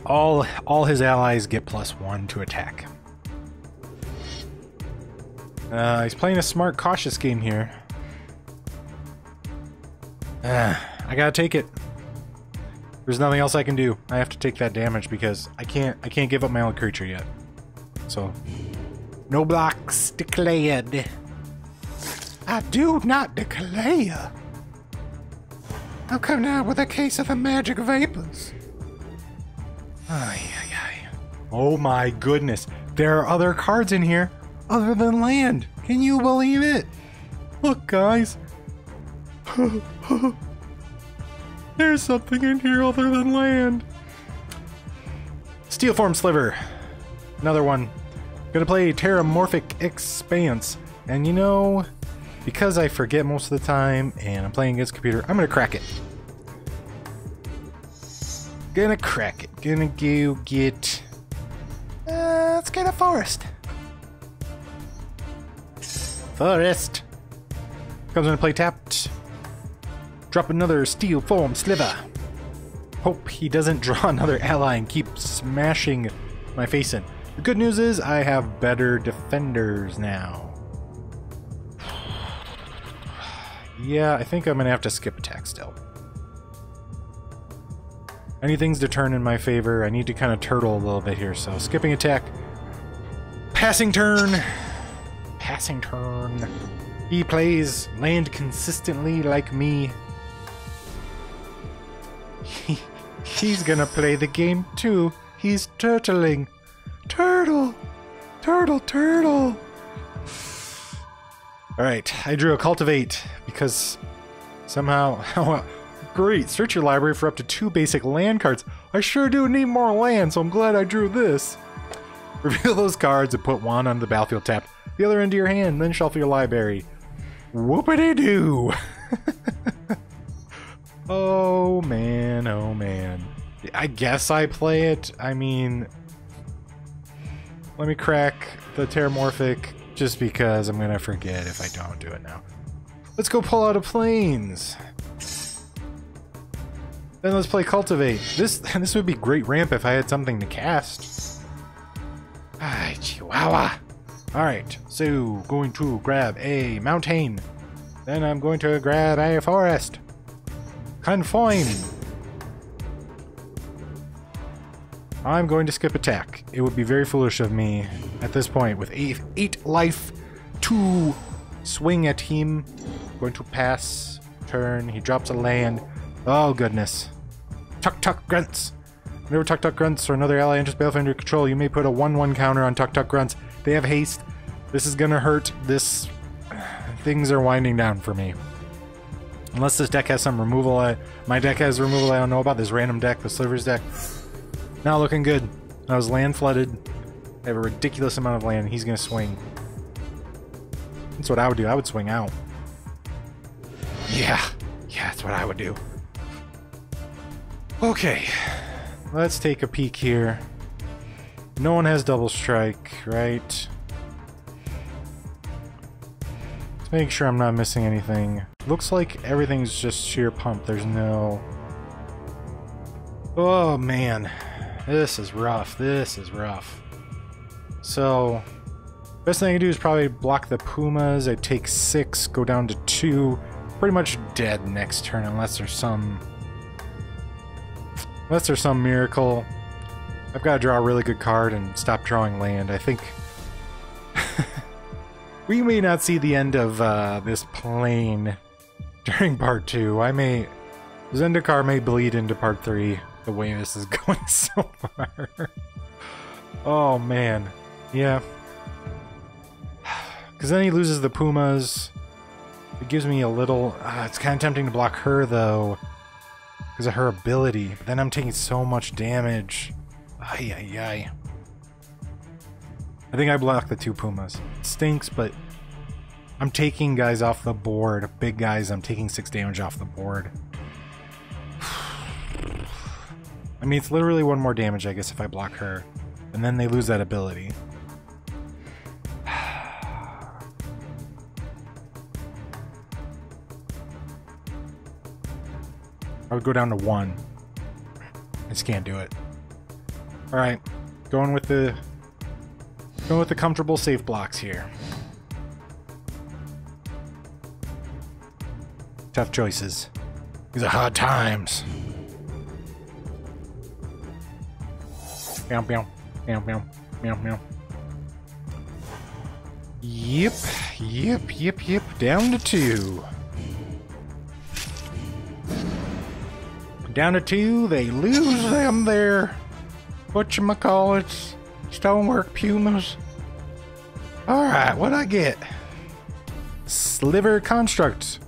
All his allies get +1 to attack. He's playing a smart, cautious game here. I gotta take it. There's nothing else I can do. I have to take that damage because I can't give up my own creature yet. So, no blocks declared. I do not declare. I'm coming out with a case of the magic vapors. Ay. Oh my goodness. There are other cards in here other than land. Can you believe it? Look, guys. There's something in here other than land. Steelform Sliver. Another one. Gonna play Terramorphic Expanse. And you know, because I forget most of the time and I'm playing against computer, I'm gonna crack it. Gonna crack it. Gonna go get... let's get a forest. Forest. Comes into play tapped. Drop another Steelform Sliver. Hope he doesn't draw another ally and keep smashing my face in. The good news is I have better defenders now. Yeah, I think I'm gonna have to skip attack still. Anything's to turn in my favor. I need to kind of turtle a little bit here, so skipping attack. Passing turn. Passing turn. He plays land consistently like me. He's gonna play the game too. He's turtling. Turtle! Turtle, turtle! Alright, I drew a Cultivate because somehow... Great, search your library for up to 2 basic land cards. I sure do need more land, so I'm glad I drew this. Reveal those cards and put one on the battlefield tapped, the other into your hand, then shuffle your library. Whoopity-doo! Oh man, oh man. I guess I play it. I mean... Let me crack the Terramorphic just because I'm gonna forget if I don't do it now. Let's go pull out a Plains. Then let's play Cultivate. This would be great ramp if I had something to cast. Ah, Chihuahua. Alright, so going to grab a mountain. Then I'm going to grab a forest. Confoin. I'm going to skip attack. It would be very foolish of me at this point with 8 life to swing at him. Going to pass turn. He drops a land. Oh goodness. Tuk Tuk Grunts. Whenever Tuk Tuk Grunts or another ally enters battlefield under your control, you may put a 1/1 counter on Tuk Tuk Grunts. They have haste. This is gonna hurt. Things are winding down for me. Unless this deck has some removal. My deck has removal I don't know about. This random deck, the Slivers deck. Not looking good. I was land flooded. I have a ridiculous amount of land. He's gonna swing. That's what I would do. I would swing out. Yeah, that's what I would do. Okay, let's take a peek here. No one has double strike, right? Let's make sure I'm not missing anything. Looks like everything's just sheer pump. There's no... Oh man, this is rough. This is rough. So, best thing I can do is probably block the Pumas. I take 6, go down to 2. Pretty much dead next turn unless there's some miracle. I've got to draw a really good card and stop drawing land. I think we may not see the end of this plane during part 2. Zendikar may bleed into part 3 the way this is going so far. Oh man, yeah. Because then he loses the Pumas. It gives me a little... it's kind of tempting to block her, though, because of her ability. But then I'm taking so much damage. Ay, ay, ay. I think I blocked the 2 Pumas. It stinks, but I'm taking guys off the board. Big guys, I'm taking 6 damage off the board. I mean, it's literally 1 more damage, I guess, if I block her. And then they lose that ability. I would go down to 1. I just can't do it. Alright. Going with the comfortable safe blocks here. Tough choices. These are hard times. Meow meow. Meow meow. Meow meow. Yep. Down to 2. Down to 2, they lose them there. Whatchamacallit? Stonework Pumas. Alright, what'd I get? Sliver Construct.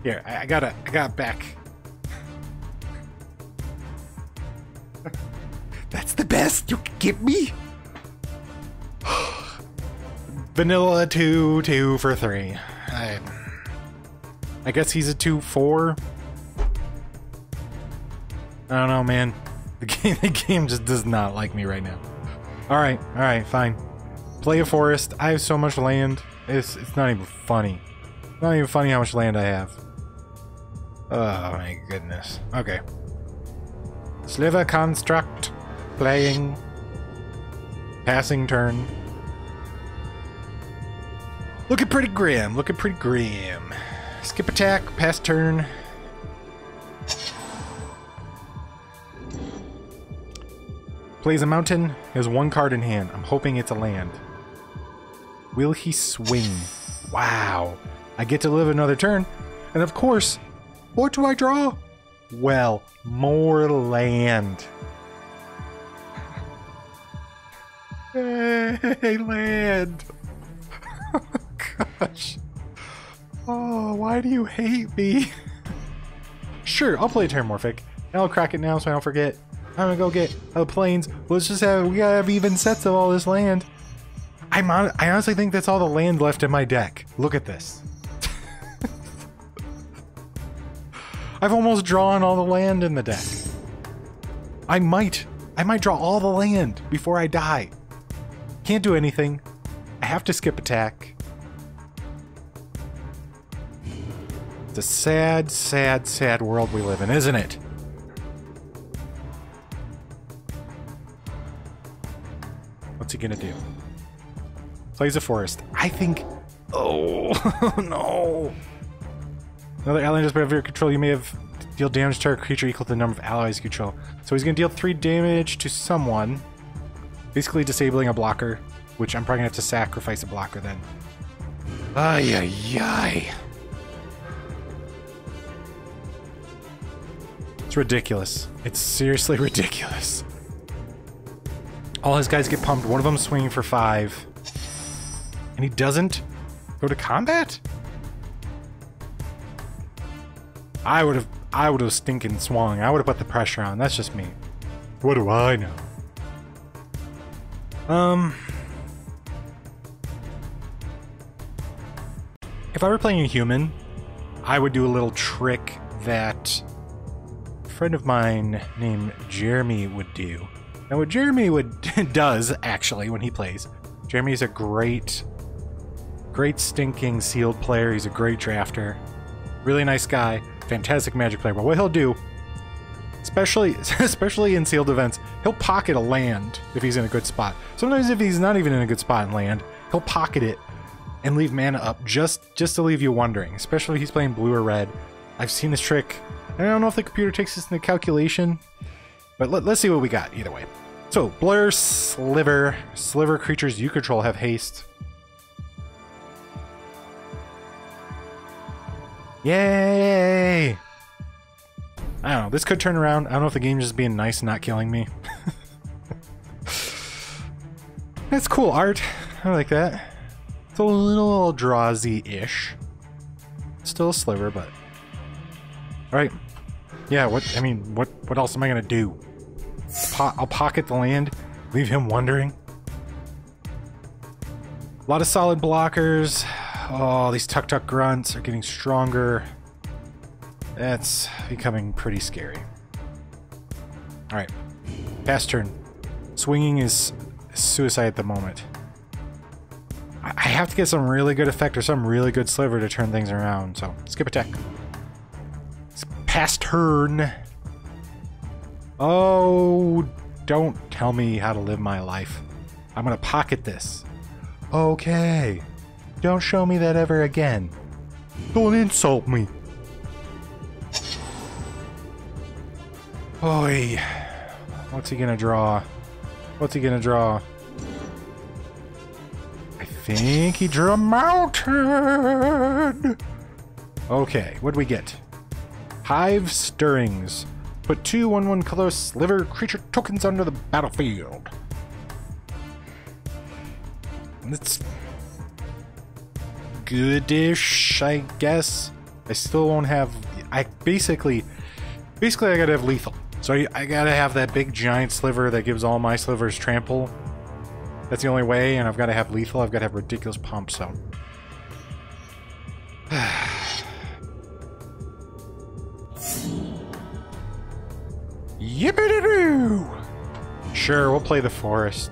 Here, I got back. That's the best you can give me? Vanilla 2 for 3. I guess he's a 2/4. I don't know, man. The game just does not like me right now. Alright, fine. Play a forest. I have so much land. It's not even funny. It's not even funny how much land I have. Oh my goodness. Okay. Sliver Construct. Playing. Passing turn. Looking pretty grim. Looking pretty grim. Skip attack. Pass turn. Plays a mountain. Has one card in hand. I'm hoping it's a land. Will he swing? Wow. I get to live another turn. And of course, what do I draw? Well, more land. Hey, land. Oh, gosh. Oh, why do you hate me? Sure, I'll play Terramorphic. And I'll crack it now so I don't forget. I'm gonna go get the planes. Let's just have, we gotta have even sets of all this land. I honestly think that's all the land left in my deck. Look at this. I've almost drawn all the land in the deck. I might draw all the land before I die. Can't do anything. I have to skip attack. It's a sad, sad, sad world we live in, isn't it? What's he gonna do? Plays a forest. I think... Oh, no. Another ally just under your control. You may have deal damage to a creature equal to the number of allies you control. So he's going to deal 3 damage to someone. Basically disabling a blocker, which I'm probably going to have to sacrifice a blocker then. Ay, ay, ay. It's ridiculous. It's seriously ridiculous. All his guys get pumped. One of them swinging for 5. And he doesn't go to combat? I would have stinking swung. I would have put the pressure on. That's just me. What do I know? If I were playing a human, I would do a little trick that a friend of mine named Jeremy would do. Now what Jeremy does actually when he plays, Jeremy's a great stinking sealed player. He's a great drafter. Really nice guy. Fantastic Magic player. But what he'll do, especially in sealed events, he'll pocket a land if he's in a good spot. Sometimes if he's not even in a good spot in land, he'll pocket it and leave mana up just to leave you wondering. Especially if he's playing blue or red. I've seen this trick. I don't know if the computer takes this into calculation, but let's see what we got either way. So, Blur, Sliver creatures you control have haste. Yay! I don't know, this could turn around. I don't know if the game's just being nice and not killing me. That's cool art. I like that. It's a little Drazy-ish. Still a Sliver, but... Alright. Yeah, what else am I gonna do? I'll pocket the land, leave him wondering. A lot of solid blockers. Oh, these tuk-tuk grunts are getting stronger. That's becoming pretty scary. Alright. Pass turn. Swinging is suicide at the moment. I have to get some really good effect or some really good sliver to turn things around, so skip attack. Pass turn. Oh, don't tell me how to live my life. I'm gonna pocket this. Okay. Don't show me that ever again. Don't insult me. Oi. What's he gonna draw? What's he gonna draw? I think he drew a mountain. Okay, what do we get? Hive Stirrings. Put 2 1/1 color sliver creature tokens under the battlefield. It's goodish, I guess. I still won't have... Basically I gotta have lethal. So I gotta have that big giant sliver that gives all my slivers trample. That's the only way, and I've gotta have lethal. I've gotta have ridiculous pump, so... Yippee-doo-doo! Sure, we'll play the forest.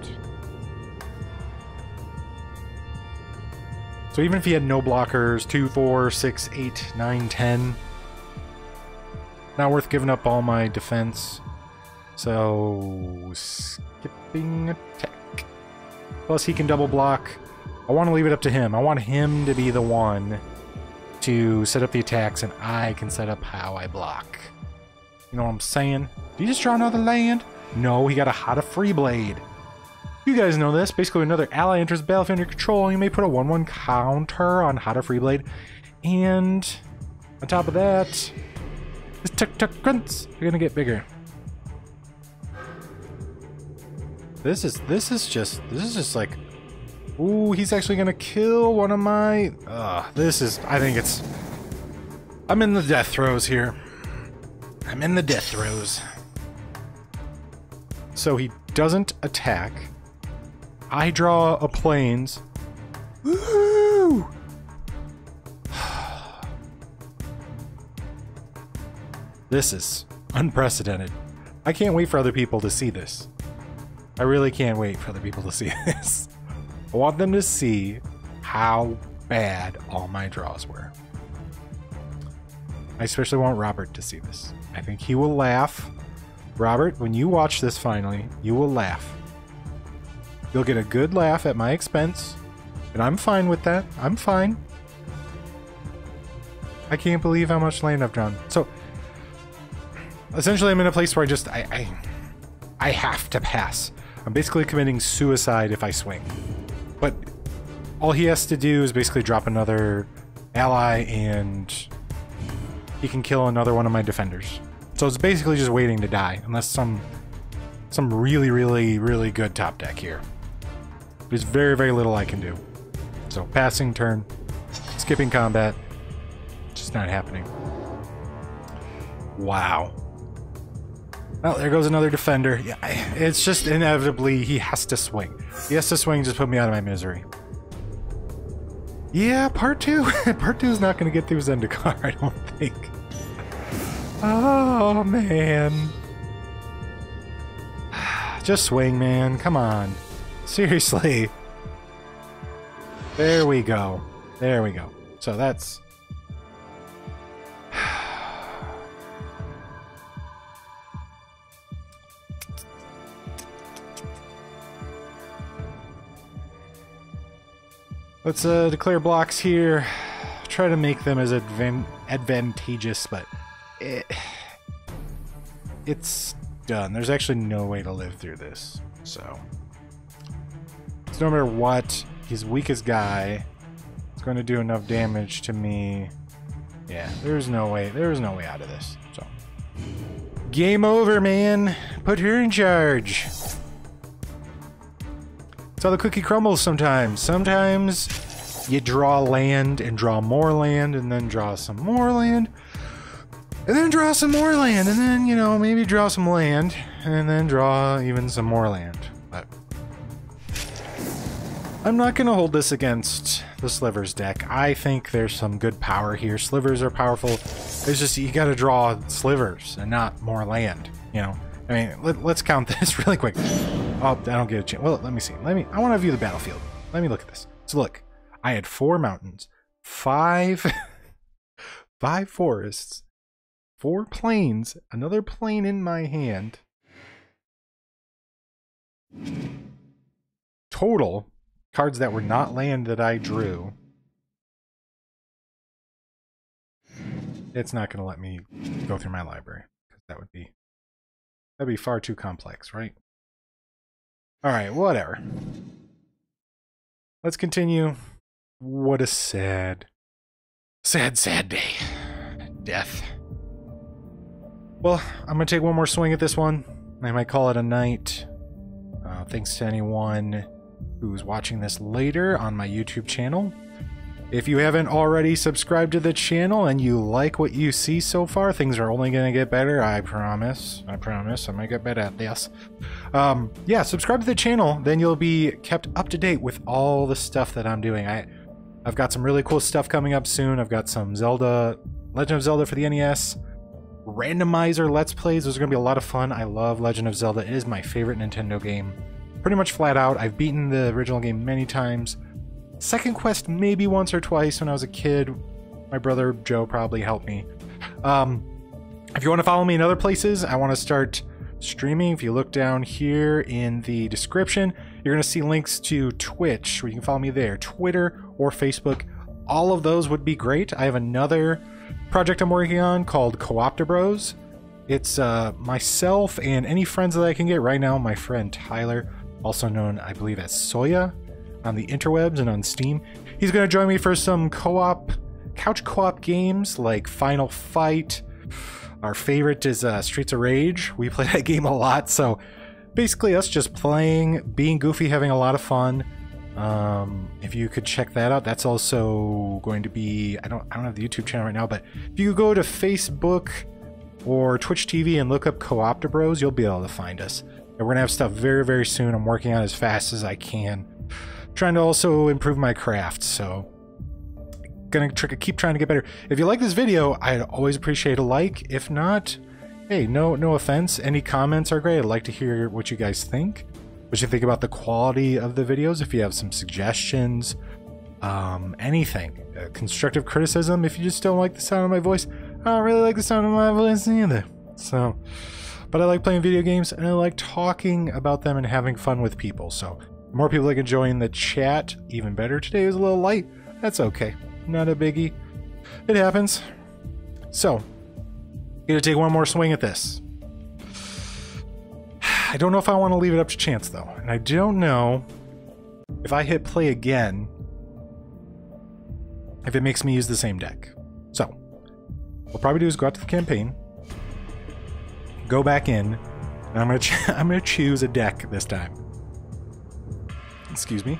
So even if he had no blockers, 2, 4, 6, 8, 9, 10... Not worth giving up all my defense. So, skipping attack. Plus, he can double block. I want to leave it up to him. I want him to be the one to set up the attacks, and I can set up how I block. You know what I'm saying? Did he just draw another land? No, he got a Hada Free Blade. You guys know this. Basically, another ally enters the battlefield under control, and you may put a 1/1 counter on Hada Free Blade. And on top of that, his tuk-tuk grunts are gonna get bigger. This is just like, ooh, he's actually gonna kill one of my. I think it's. I'm in the death throes here. I'm in the death throes. So he doesn't attack. I draw a plains. Woo! This is unprecedented. I can't wait for other people to see this. I really can't wait for other people to see this. I want them to see how bad all my draws were. I especially want Robert to see this. I think he will laugh. Robert, when you watch this finally, you will laugh. You'll get a good laugh at my expense, and I'm fine with that. I'm fine. I can't believe how much land I've drawn. So, essentially, I'm in a place where I have to pass. I'm basically committing suicide if I swing. But all he has to do is basically drop another ally, and he can kill another one of my defenders. So it's basically just waiting to die, unless some really, really, really good top deck here. There's very, very little I can do. So passing turn, skipping combat, just not happening. Wow. Well, there goes another defender. Yeah, it's just inevitably he has to swing. He has to swing, just put me out of my misery. Yeah, part 2. Part 2 is not going to get through Zendikar, I don't think. Oh, man. Just swing, man. Come on. Seriously. There we go. There we go. So that's... Let's declare blocks here. Try to make them as advantageous, but it's done. There's actually no way to live through this. So no matter what, his weakest guy is going to do enough damage to me. Yeah, there's no way out of this. So game over, man. Put her in charge. That's how the cookie crumbles sometimes. Sometimes you draw land and draw more land and then draw some more land and then draw some more land and then, you know, maybe draw some land and then draw even some more land. But I'm not going to hold this against the Slivers deck. I think there's some good power here. Slivers are powerful. It's just you got to draw Slivers and not more land, you know. I mean, let's count this really quick. Oh, I don't get a chance. Well, let me see. I want to view the battlefield. Let me look at this. So look, I had 4 mountains, 5 forests, 4 plains, another plain in my hand. Total cards that were not land that I drew. It's not going to let me go through my library, because that'd be far too complex, right? All right, whatever. Let's continue. What a sad day. Death. Well, I'm going to take one more swing at this one. I might call it a night. Thanks to anyone who's watching this later on my YouTube channel. If you haven't already subscribed to the channel and you like what you see so far, things are only going to get better. I promise. I'm going to get better at this. Yeah, subscribe to the channel. Then you'll be kept up to date with all the stuff that I'm doing. I've got some really cool stuff coming up soon. I've got some Legend of Zelda for the NES. Randomizer Let's Plays. Those are going to be a lot of fun. I love Legend of Zelda. It is my favorite Nintendo game. Pretty much flat out. I've beaten the original game many times. Second quest maybe once or twice when I was a kid. My brother Joe probably helped me. If you want to follow me in other places, I want to start streaming. If you look down here in the description, you're going to see links to Twitch, where you can follow me there, Twitter or Facebook. All of those would be great. I have another project I'm working on called Co-op-Bros. It's myself and any friends that I can get. Right now, my friend Tyler, also known, I believe, as Soya, on the interwebs and on Steam. He's going to join me for some couch co-op games like Final Fight. Our favorite is Streets of Rage. We play that game a lot, so basically us just playing, being goofy, having a lot of fun. If you could check that out, that's also going to be, I don't have the YouTube channel right now, but if you go to Facebook or Twitch TV and look up Co-op-Bros, you'll be able to find us. And we're gonna have stuff very, very soon. I'm working on it as fast as I can. Trying to also improve my craft, so gonna keep trying to get better. If you like this video, I'd always appreciate a like. If not, hey, no offense. Any comments are great. I'd like to hear what you guys think. What you think about the quality of the videos. If you have some suggestions, anything. Constructive criticism. If you just don't like the sound of my voice, I don't really like the sound of my voice either. So, but I like playing video games and I like talking about them and having fun with people. So, the more people that can join the chat, even better. Today was a little light. That's okay. Not a biggie. It happens. So, gonna take one more swing at this. I don't know if I want to leave it up to chance though, and I don't know if I hit play again if it makes me use the same deck. So, what we'll probably do is go out to the campaign, go back in, and I'm gonna choose a deck this time. Excuse me.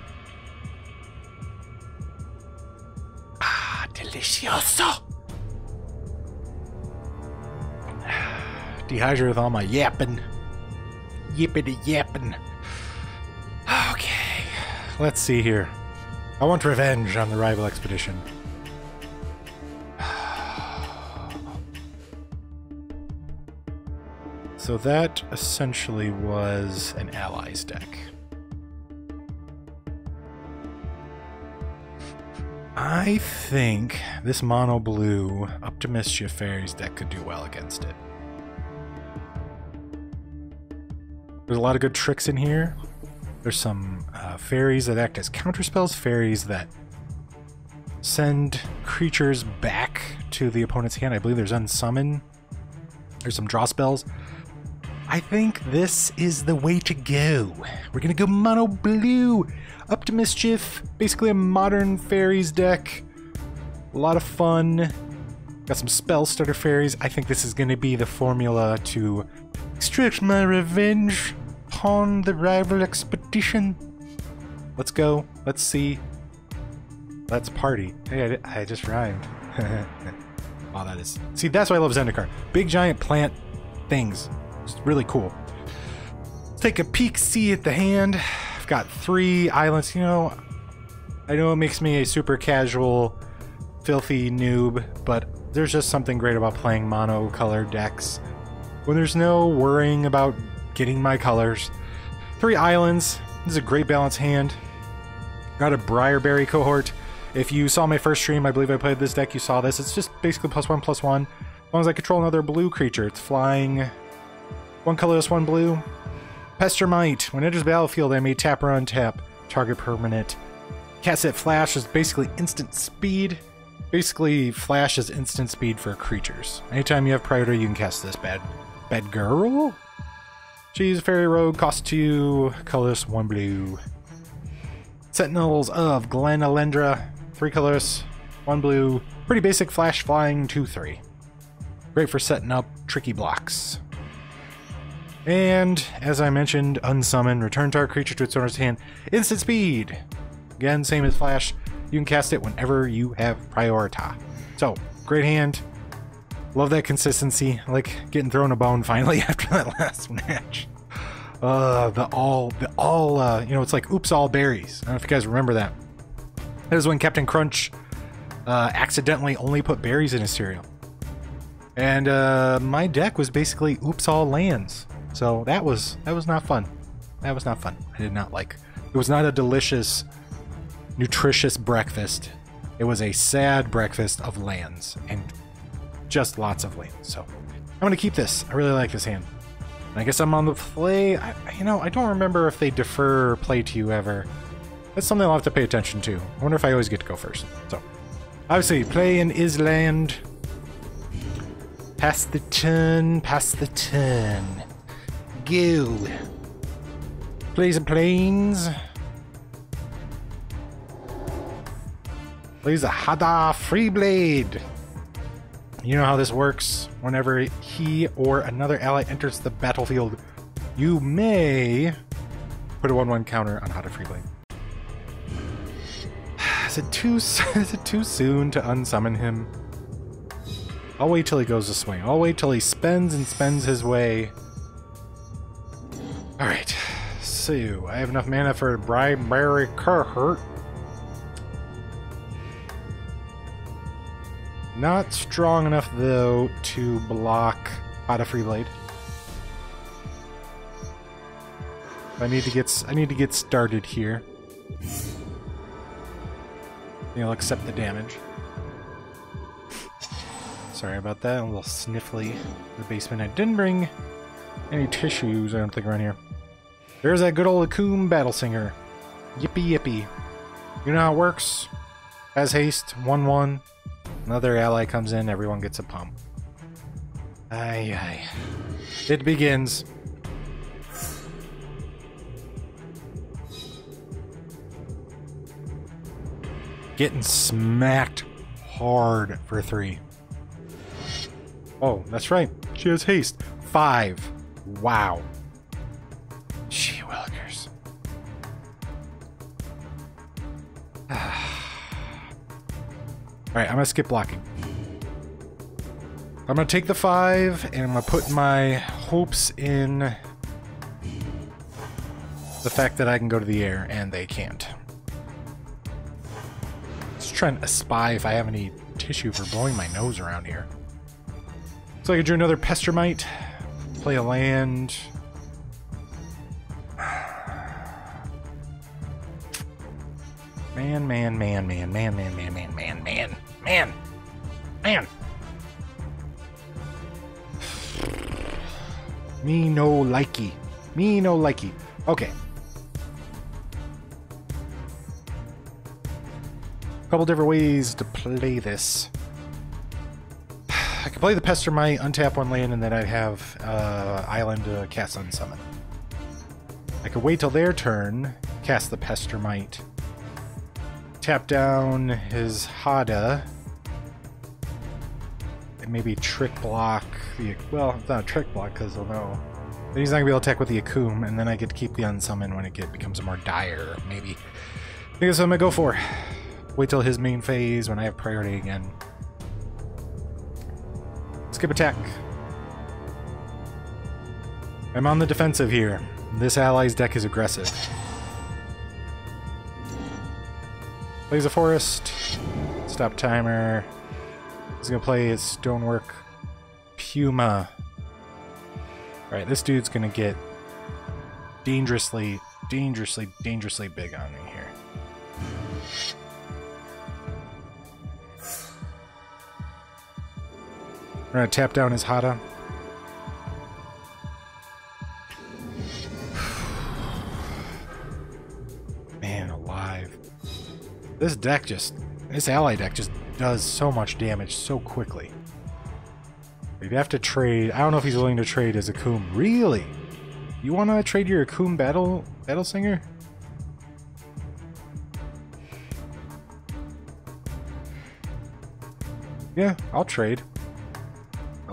Ah, delicioso. Dehydrated with all my yapping. Yippity yapping. Okay, let's see here. I want revenge on the rival expedition. So that essentially was an allies deck. I think this mono blue Up to Mischief Fairies deck could do well against it. There's a lot of good tricks in here. There's some fairies that act as counterspells, fairies that send creatures back to the opponent's hand. I believe there's unsummon. There's some draw spells. I think this is the way to go. We're gonna go mono blue. Up to Mischief. Basically a modern fairies deck. A lot of fun. Got some spell starter fairies. I think this is gonna be the formula to extract my revenge upon the rival expedition. Let's go. Let's see. Let's party. Hey, I just rhymed. Wow, that is... See, that's why I love Zendikar. Big giant plant things. It's really cool. Let's take a peek, see at the hand. I've got 3 islands. You know, I know it makes me a super casual, filthy noob, but there's just something great about playing mono-colored decks when there's no worrying about getting my colors. 3 islands. This is a great balanced hand. Got a Briarberry cohort. If you saw my first stream, I believe I played this deck, you saw this. It's just basically +1/+1. As long as I control another blue creature. It's flying 1 colorless, 1 blue. Pestermite. When it enters the battlefield, I may tap or untap target permanent. Cast at Flash is basically instant speed. Basically, Flash is instant speed for creatures. Anytime you have priority, you can cast this bad girl. She's a fairy rogue, cost 2, colorless, 1 blue. Sentinels of Glenalendra, 3 colorless, 1 blue. Pretty basic flash flying, 2/3. Great for setting up tricky blocks. And as I mentioned, unsummon, return target creature to its owner's hand, instant speed. Again, same as flash. You can cast it whenever you have priority. So, great hand. Love that consistency. I like getting thrown a bone finally after that last match. You know, it's like oops all berries. I don't know if you guys remember that. That was when Captain Crunch accidentally only put berries in his cereal. And my deck was basically oops all lands. So that was not fun. That was not fun. I did not like. It was not a delicious, nutritious breakfast. It was a sad breakfast of lands and just lots of lands. So I'm gonna keep this. I really like this hand. I guess I'm on the play. You know, I don't remember if they defer play to you ever. That's something I'll have to pay attention to. I wonder if I always get to go first. So, obviously, play in Island. Pass the turn, pass the turn. Go. Plays and planes. Plays a Hada Freeblade. You know how this works. Whenever he or another ally enters the battlefield, you may put a 1/1 counter on Hada Freeblade. Is it too soon to unsummon him? I'll wait till he goes to swing. I'll wait till he spends his way. Alright. So, I have enough mana for RurouniKeroro. Not strong enough, though, to block Hada Freeblade. I need to get started here. I'll accept the damage. Sorry about that. A little sniffly in the basement. I didn't bring any tissues, I don't think, around here. There's that good old Akoum Battle Singer. Yippee yippee. You know how it works? Has haste, 1/1. Another ally comes in, everyone gets a pump. Aye aye. It begins. Getting smacked hard for 3. Oh, that's right. She has haste. 5. Wow. Gee willikers. Alright, I'm gonna skip blocking. I'm gonna take the 5, and I'm gonna put my hopes in the fact that I can go to the air, and they can't. Let's try and espy if I have any tissue for blowing my nose around here. So I could do another Pestermite, play a land. Man. Me no likey. Okay. Couple different ways to play this. I could play the Pestermite, untap 1 land, and then I'd have Island to cast Unsummon. I could wait till their turn, cast the Pestermite, tap down his Hada, and maybe trick block the... Well, it's not a trick block, because he'll know. But he's not going to be able to attack with the Akoum, and then I get to keep the Unsummon when it becomes more dire, maybe. I think that's what I'm going to go for. Wait till his main phase when I have priority again. Skip attack. I'm on the defensive here. This ally's deck is aggressive. Plays a forest. Stop timer. He's gonna play his Stonework Puma. Alright, this dude's gonna get dangerously big on me here. We're gonna tap down his Hada. Man alive. This ally deck just does so much damage so quickly. You'd have to trade. I don't know if he's willing to trade his Akoum. Really? You wanna trade your Akoum Battle Singer? Yeah, I'll trade.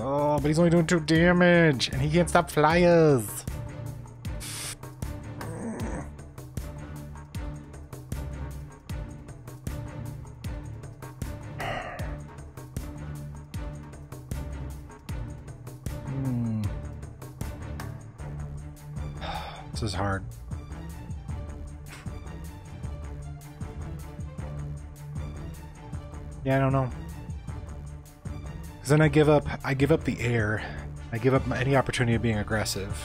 Oh, but he's only doing 2 damage, and he can't stop flyers. This is hard. Yeah, I don't know. Because then I give up the air. I give up any opportunity of being aggressive.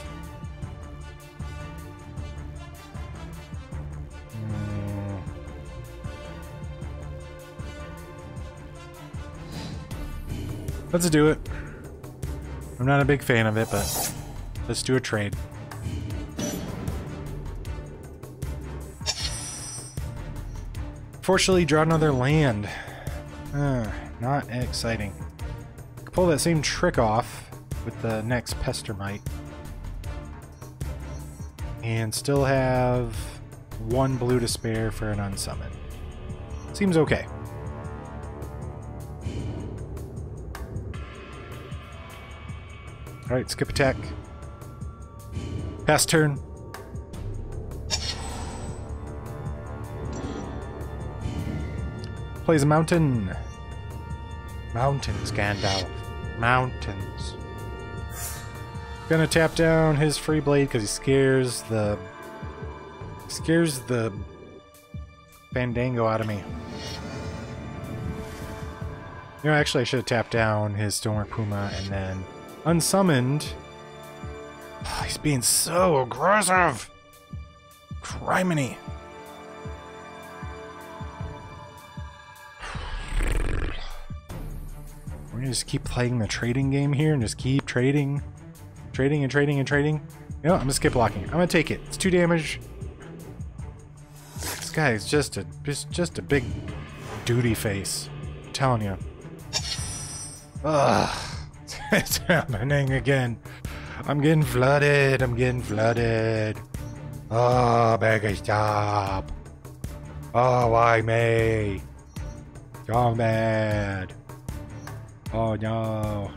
Let's do it. I'm not a big fan of it, but Let's do a trade. Fortunately, draw another land. Not exciting. Pull that same trick off with the next Pestermite. And still have one blue to spare for an unsummon. Seems okay. Alright, skip attack. Pass turn. Plays a mountain. Mountains, Gandalf. Mountains. Gonna tap down his free blade because he scares the Fandango out of me. You know, actually I should have tapped down his Stonework Puma and then unsummoned. Oh, he's being so aggressive. Criminy. We're gonna just keep playing the trading game here and just keep trading. Trading and trading and trading. You know, I'm gonna skip blocking. I'm gonna take it. It's 2 damage. This guy is just a big duty face. I'm telling you. Ugh. It's happening again. I'm getting flooded. I'm getting flooded. Oh, beg stop. Oh, why me? So bad. Oh no.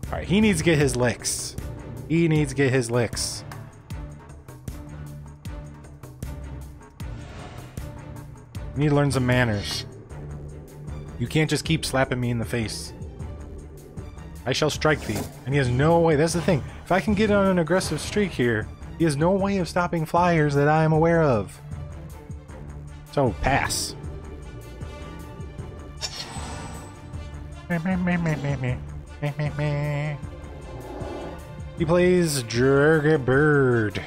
Alright, he needs to get his licks. He needs to get his licks. You need to learn some manners. You can't just keep slapping me in the face. I shall strike thee. And he has no way. That's the thing. If I can get on an aggressive streak here, he has no way of stopping flyers that I am aware of. So, pass. He plays Jurga Bird.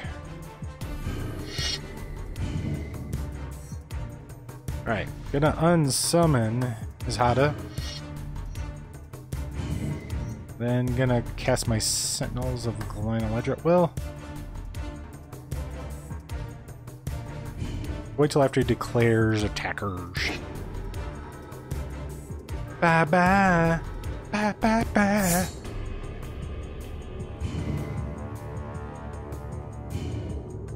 Alright, gonna unsummon his Hada. Then gonna cast my Sentinels of Glenaledra. Well, wait till after he declares attackers. Bye bye. Bye bye bye.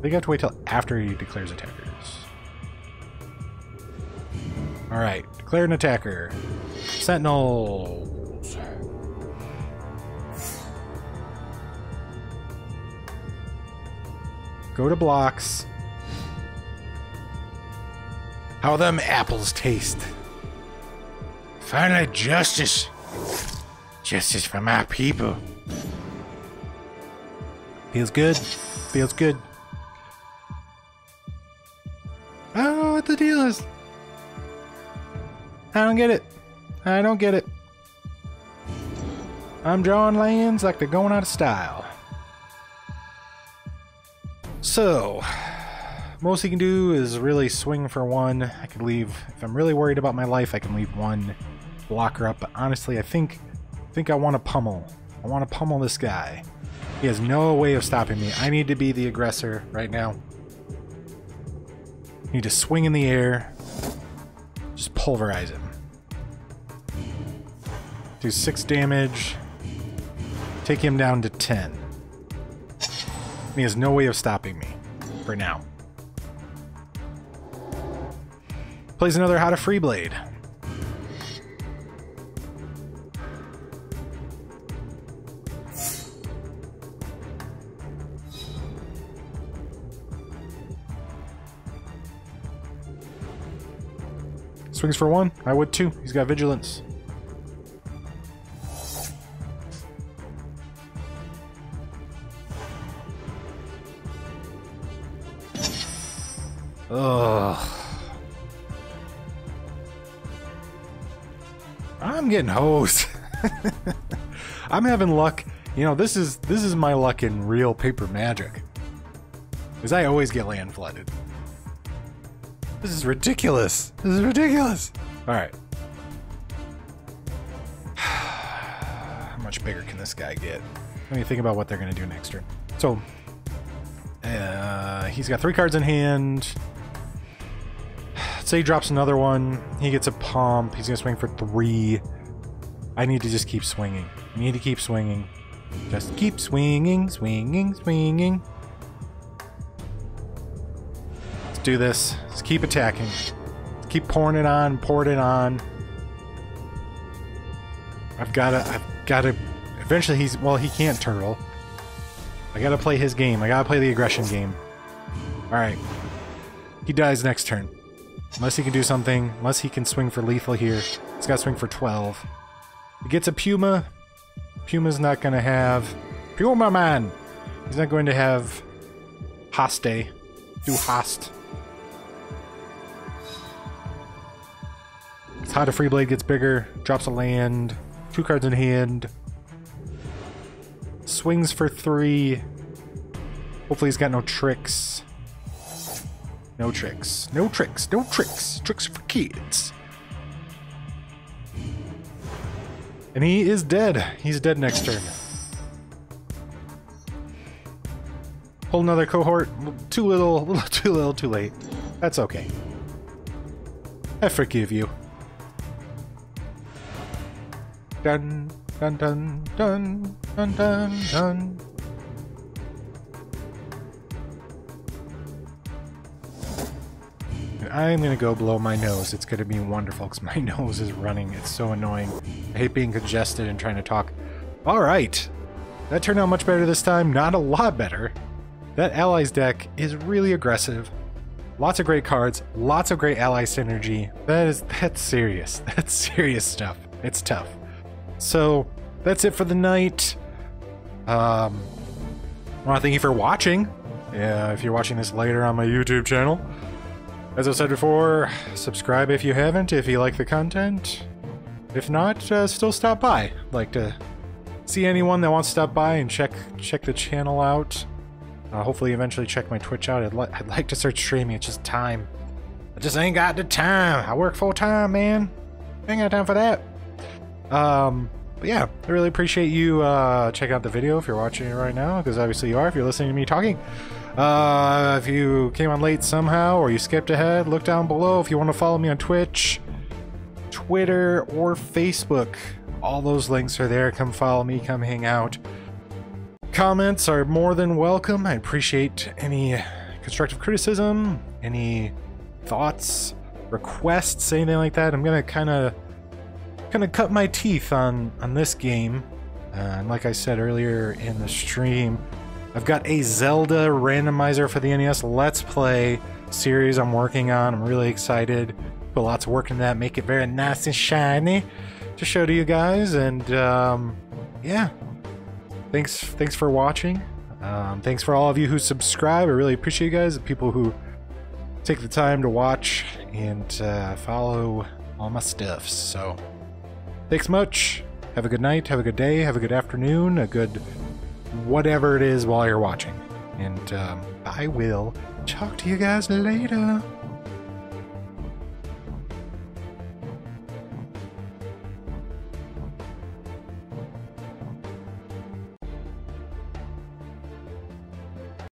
They got to wait till after he declares attackers. Alright, declare an attacker. Sentinels. Go to blocks. How them apples taste. Finally, justice. Justice for my people. Feels good. Feels good. I don't know what the deal is. I don't get it. I don't get it. I'm drawing lands like they're going out of style. So, most he can do is really swing for 1. I could leave, if I'm really worried about my life, I can leave 1 blocker up. But honestly, I think I want to pummel. I want to pummel this guy. He has no way of stopping me. I need to be the aggressor right now. Need to swing in the air. Just pulverize him. Do 6 damage. Take him down to 10. He has no way of stopping me. For now. Plays another Hada Freeblade. Swings for 1. I would too. He's got vigilance. Ugh. I'm getting hosed. I'm having luck. You know, this is my luck in real paper Magic. Because I always get land flooded. This is ridiculous. This is ridiculous. Alright. How much bigger can this guy get? Let me think about what they're going to do next turn. So, he's got 3 cards in hand. Say he drops another one. He gets a pump. He's going to swing for 3. I need to just keep swinging. I need to keep swinging. Just keep swinging, swinging, swinging. Let's do this. Let's keep attacking. Let's keep pouring it on, pouring it on. I've gotta, eventually he can't turtle. I gotta play his game. I gotta play the aggression game. Alright. He dies next turn. Unless he can do something, unless he can swing for lethal here. He's gotta swing for 12. He gets a Puma. Puma's not gonna have... Puma man! He's not going to have... Hoste. Do Host. It's how the Free Blade gets bigger. Drops a land. 2 cards in hand. Swings for 3. Hopefully he's got no tricks. No tricks. No tricks. No tricks. Tricks for kids. And he is dead. He's dead next turn. Pull another cohort. Too little. A little too little, too late. That's okay. I forgive you. Dun, dun, dun, dun, dun, dun, dun. I'm gonna go blow my nose. It's gonna be wonderful because my nose is running. It's so annoying. I hate being congested and trying to talk. Alright. That turned out much better this time. Not a lot better. That Allies deck is really aggressive. Lots of great cards. Lots of great ally synergy. That's serious. That's serious stuff. It's tough. So, that's it for the night. I want to thank you for watching. If you're watching this later on my YouTube channel. As I said before, subscribe if you haven't, if you like the content. If not, still stop by. Like to see anyone that wants to stop by and check the channel out. Hopefully eventually check my Twitch out. I'd like to start streaming, it's just time. I just ain't got the time. I work full time, man. Ain't got time for that. But yeah, I really appreciate you checking out the video if you're watching it right now, because obviously you are if you're listening to me talking. If you came on late somehow or you skipped ahead, look down below if you want to follow me on Twitch, Twitter, or Facebook. All those links are there. Come follow me, come hang out. Comments are more than welcome. I appreciate any constructive criticism, any thoughts, requests, anything like that. I'm gonna kind of cut my teeth on this game. And like I said earlier in the stream, I've got a Zelda randomizer for the NES Let's Play series I'm working on. I'm really excited. Put lots of work into that, make it very nice and shiny to show to you guys. And yeah, thanks for watching. Thanks for all of you who subscribe. I really appreciate you guys, the people who take the time to watch and follow all my stuff. So thanks much. Have a good night, have a good day, have a good afternoon, a good whatever it is while you're watching. And I will talk to you guys later.